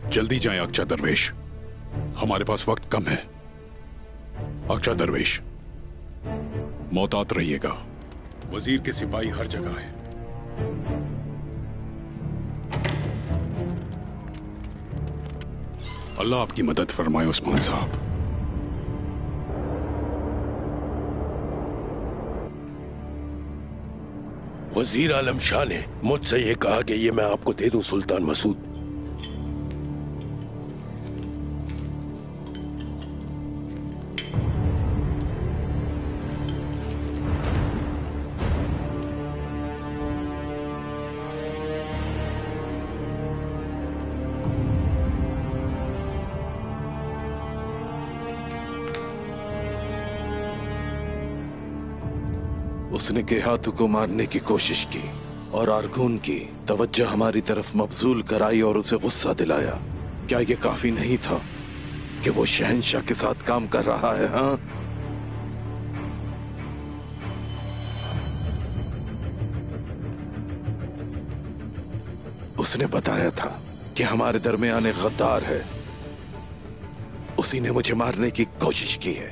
जल्दी जाएं आगचा दरवेश, हमारे पास वक्त कम है। आगचा दरवेश, मोहतात रहिएगा, वजीर के सिपाही हर जगह है। अल्लाह आपकी मदद फरमाए उस्मान साहब। वजीर आलम शाह ने मुझसे ये कहा कि ये मैं आपको दे दूं सुल्तान मसूद। उसने केहातू को मारने की कोशिश की और आरगून की तवज्जो हमारी तरफ मबजूल कराई और उसे गुस्सा दिलाया। क्या ये काफी नहीं था कि वो शहंशाह के साथ काम कर रहा है? हाँ, उसने बताया था कि हमारे दरमियान एक गद्दार है, उसी ने मुझे मारने की कोशिश की है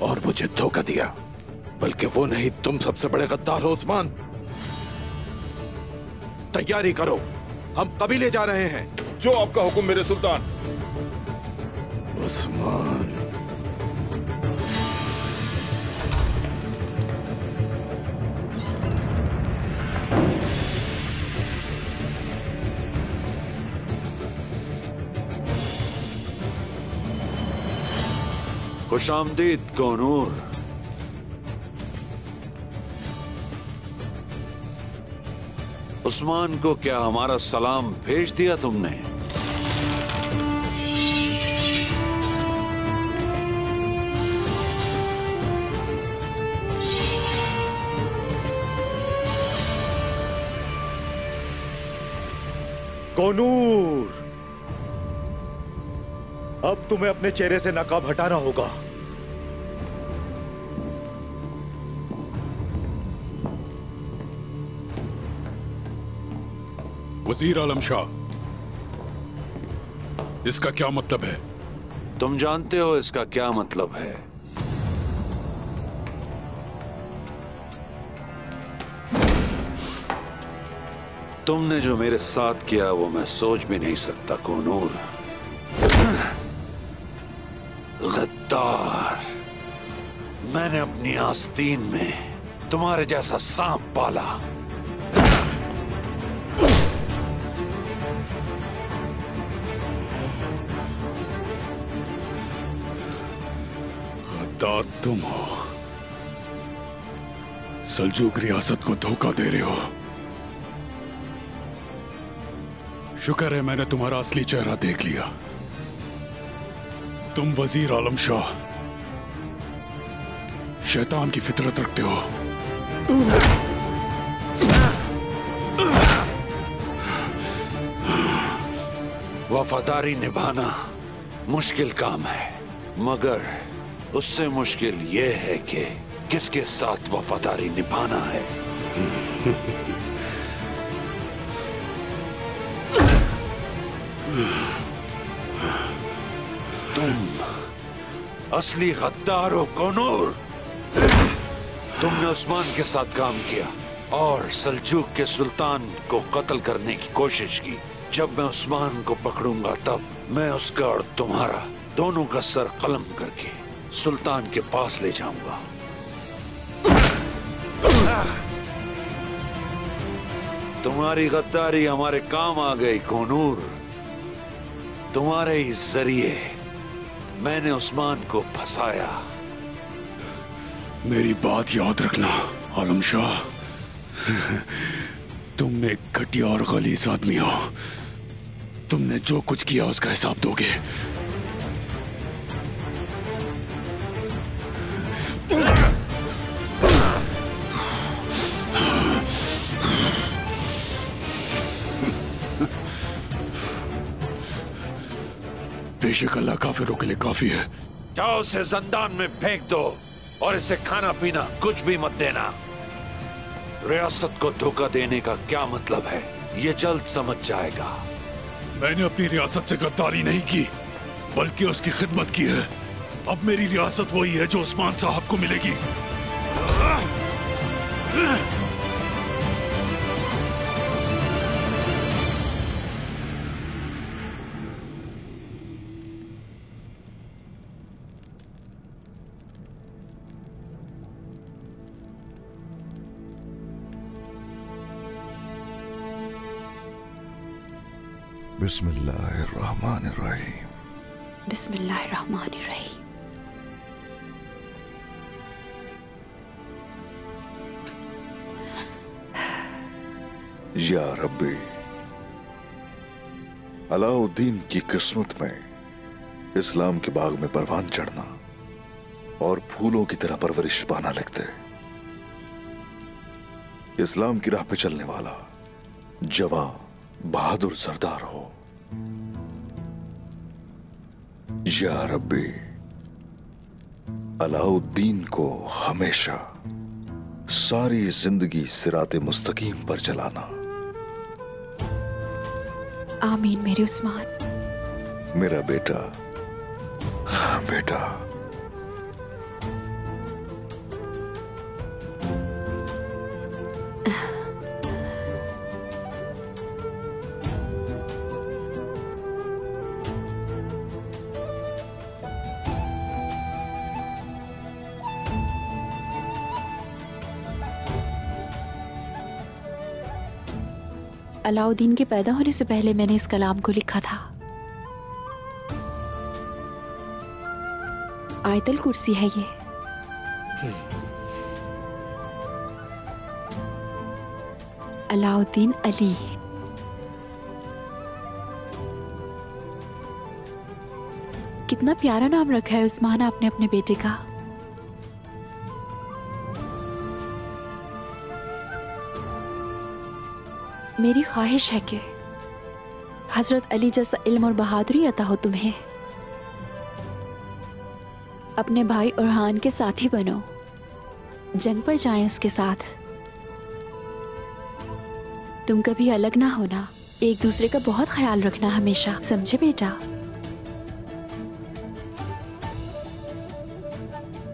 और मुझे धोखा दिया। बल्कि वो नहीं, तुम सबसे बड़े गद्दार हो उस्मान। तैयारी करो, हम कबीले जा रहे हैं। जो आपका हुक्म मेरे सुल्तान। उस्मान, खुशामदीद कोनूर। उस्मान को क्या हमारा सलाम भेज दिया तुमने? कोनूर, अब तुम्हें अपने चेहरे से नकाब हटाना होगा। वजीर आलम शाह, इसका क्या मतलब है? तुम जानते हो इसका क्या मतलब है? तुमने जो मेरे साथ किया वो मैं सोच भी नहीं सकता कोनूर। गद्दार, मैंने अपनी आस्तीन में तुम्हारे जैसा सांप पाला। गद्दार तुम हो, सल्जूक रियासत को धोखा दे रहे हो। शुक्र है मैंने तुम्हारा असली चेहरा देख लिया। तुम वजीर आलम शाह शैतान की फितरत रखते हो। वफादारी निभाना मुश्किल काम है, मगर उससे मुश्किल यह है कि किसके साथ वफादारी निभाना है। तुम असली गद्दार हो कोनूर। तुमने उस्मान के साथ काम किया और सल्जूक के सुल्तान को कत्ल करने की कोशिश की। जब मैं उस्मान को पकड़ूंगा तब मैं उसका और तुम्हारा दोनों का सर कलम करके सुल्तान के पास ले जाऊंगा। तुम्हारी गद्दारी हमारे काम आ गई कोनूर। तुम्हारे ही जरिए मैंने उस्मान को फंसाया। मेरी बात याद रखना आलम शाह, तुम एक घटिया और गलीज आदमी हो। तुमने जो कुछ किया उसका हिसाब दोगे। बेशक अल्लाह काफिरों के लिए काफी है। जाओ उसे जिंदान में फेंक दो और इसे खाना पीना कुछ भी मत देना। रियासत को धोखा देने का क्या मतलब है ये जल्द समझ जाएगा। मैंने अपनी रियासत से गद्दारी नहीं की बल्कि उसकी खिदमत की है। अब मेरी रियासत वही है जो उस्मान साहब को मिलेगी। बिस्मिल्लाहिर्रहमानिर्रहीम। बिस्मिल्लाहिर्रहमानिर्रहीम। या रब्बी, अलाउद्दीन की किस्मत में इस्लाम के बाग में परवान चढ़ना और फूलों की तरह परवरिश पाना लिखते। इस्लाम की राह पे चलने वाला जवान बहादुर सरदार हो। या रब्बी, अलाउद्दीन को हमेशा सारी जिंदगी सिराते मुस्तकीम पर चलाना। आमीन मेरे उस्मान। मेरा बेटा, बेटा। अलाउद्दीन के पैदा होने से पहले मैंने इस कलाम को लिखा था। आयतुल कुर्सी है ये। अलाउद्दीन अली। कितना प्यारा नाम रखा है उस्मान आपने अपने बेटे का। मेरी ख्वाहिश है कि हजरत अली जैसा इल्म और बहादुरी अता हो तुम्हें। अपने भाई उरहान के साथी बनो, जंग पर जाएं उसके साथ। तुम कभी अलग ना होना, एक दूसरे का बहुत ख्याल रखना हमेशा, समझे बेटा?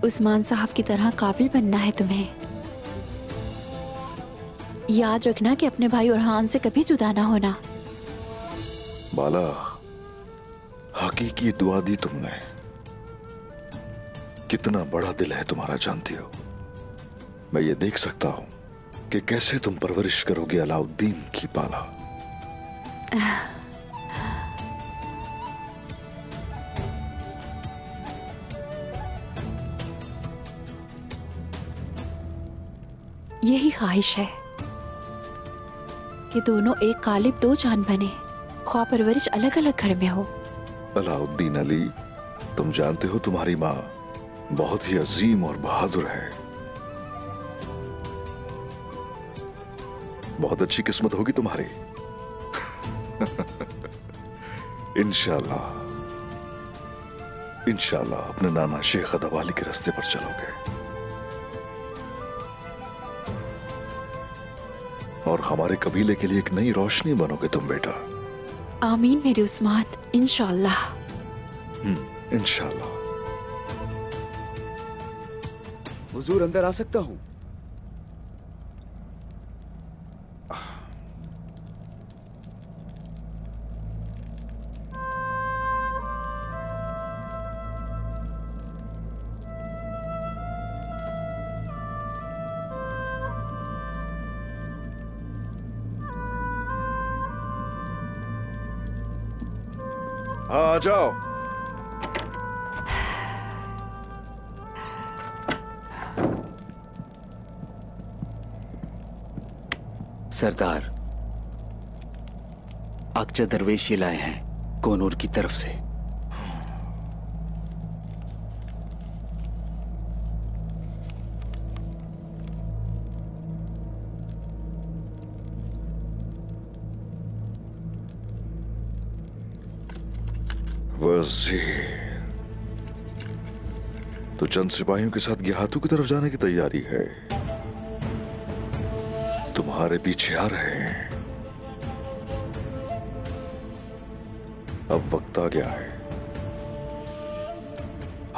उस्मान साहब की तरह काबिल बनना है तुम्हें। याद रखना कि अपने भाई उरहान से कभी जुदा ना होना। बाला, हकीकी दुआ दी तुमने। कितना बड़ा दिल है तुम्हारा जानती हो। मैं ये देख सकता हूं कि कैसे तुम परवरिश करोगे अलाउद्दीन की बाला। यही ख्वाहिश है कि दोनों एक कालिब दो जान बने, ख्वाह परवरिश अलग अलग घर में हो। अलाउद्दीन अली, तुम जानते हो तुम्हारी माँ बहुत ही अजीम और बहादुर है। बहुत अच्छी किस्मत होगी तुम्हारी। इंशाल्लाह इंशाल्लाह अपने नाना शेख अदवाली के रास्ते पर चलोगे और हमारे कबीले के लिए एक नई रोशनी बनोगे तुम बेटा। आमीन मेरे उस्मान, इंशाल्लाह। इंशाल्लाह। हुजूर अंदर आ सकता हूँ? हाँ, आ जाओ। सरदार, अक्चा दरवेश ये लाए हैं कोनूर की तरफ से। वज़ीर, तो चंद सिपाहियों के साथ गेहातू की तरफ जाने की तैयारी है। तुम्हारे पीछे आ रहे हैं। अब वक्त आ गया है,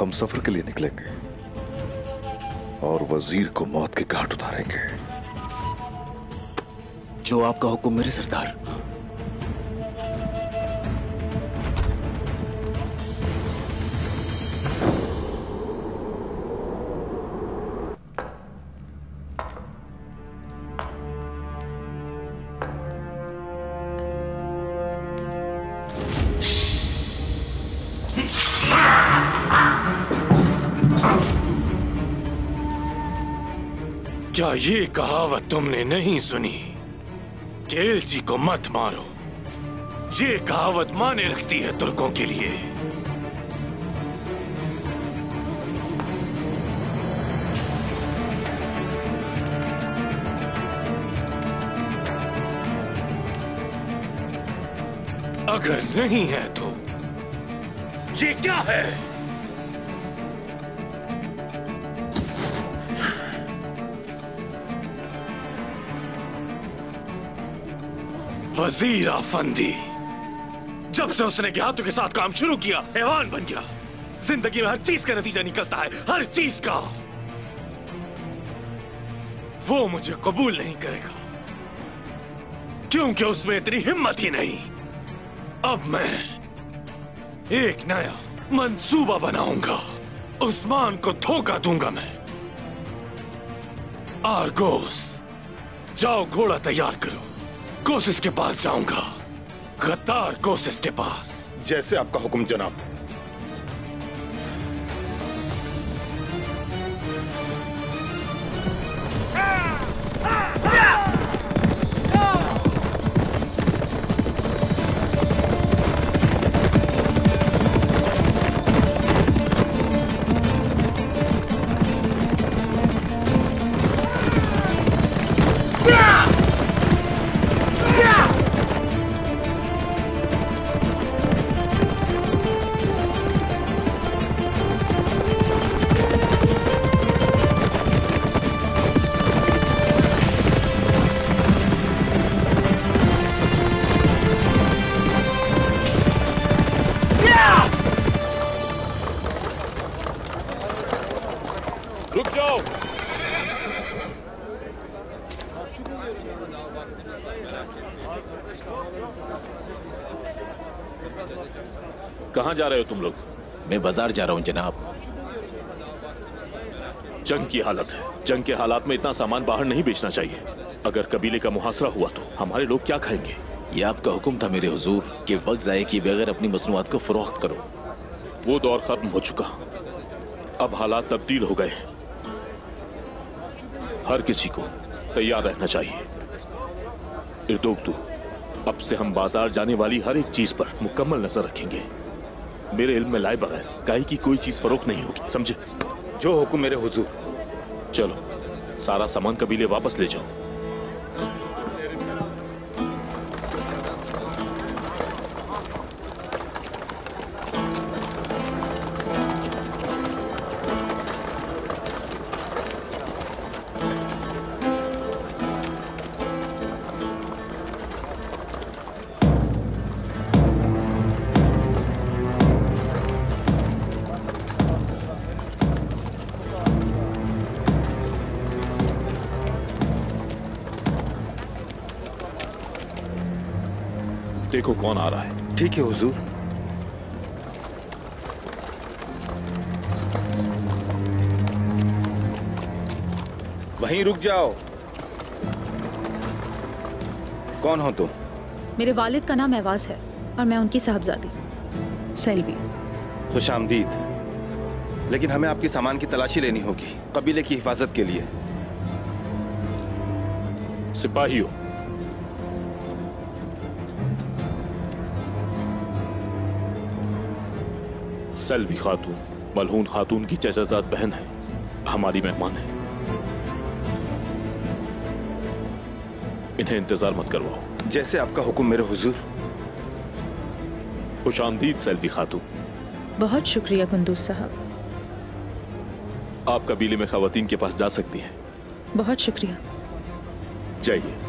हम सफर के लिए निकलेंगे और वजीर को मौत के घाट उतारेंगे। जो आपका हुक्म मेरे सरदार। क्या ये कहावत तुमने नहीं सुनी कि एलची को मत मारो? ये कहावत माने रखती है तुर्कों के लिए। अगर नहीं है तो ये क्या है? वजीर आफंदी, जब से उसने गेहातू के साथ काम शुरू किया, हैवान बन गया। जिंदगी में हर चीज का नतीजा निकलता है, हर चीज का। वो मुझे कबूल नहीं करेगा क्योंकि उसमें इतनी हिम्मत ही नहीं। अब मैं एक नया मंसूबा बनाऊंगा, उस्मान को धोखा दूंगा मैं। आर्गोस, जाओ घोड़ा तैयार करो, कोशिश के पास जाऊंगा, गद्दार कोशिश के पास। जैसे आपका हुक्म जनाब। रुक जाओ। कहां जा रहे हो तुम लोग? मैं बाजार जा रहा हूं जनाब। जंग की हालत है। जंग के हालात में इतना सामान बाहर नहीं बेचना चाहिए। अगर कबीले का मुहासरा हुआ तो हमारे लोग क्या खाएंगे? ये आपका हुक्म था मेरे हुजूर कि वक्त जाए किए बगैर अपनी मसनूआत को फरोख्त करो। वो दौर खत्म हो चुका, अब हालात तब्दील हो गए हैं। हर किसी को तैयार रहना चाहिए। इर्दोग्तु, अब से हम बाजार जाने वाली हर एक चीज पर मुकम्मल नजर रखेंगे। मेरे इल्म में लाए बगैर गाय की कोई चीज फरोख्त नहीं होगी, समझे? जो हुक्म मेरे हुजूर। चलो, सारा सामान कबीले वापस ले जाओ। देखो कौन आ रहा है। ठीक है हुजूर। वहीं रुक जाओ। कौन हो तुम? मेरे वालिद का नाम एवाज है और मैं उनकी साहबजादी सेल्वी। खुशामदीद। लेकिन हमें आपके सामान की तलाशी लेनी होगी कबीले की हिफाजत के लिए। सिपाहियों, सेल्वी खातून मलहून खातून की चचाजाद बहन है, हमारी मेहमान है। इन्हें इंतजार मत करवाओ। जैसे आपका हुक्म मेरे हुजूर। खुशामदीद सेल्वी खातून। बहुत शुक्रिया कुंदूस साहब। आप कबीले में खवातीन के पास जा सकती हैं। बहुत शुक्रिया। जाइए।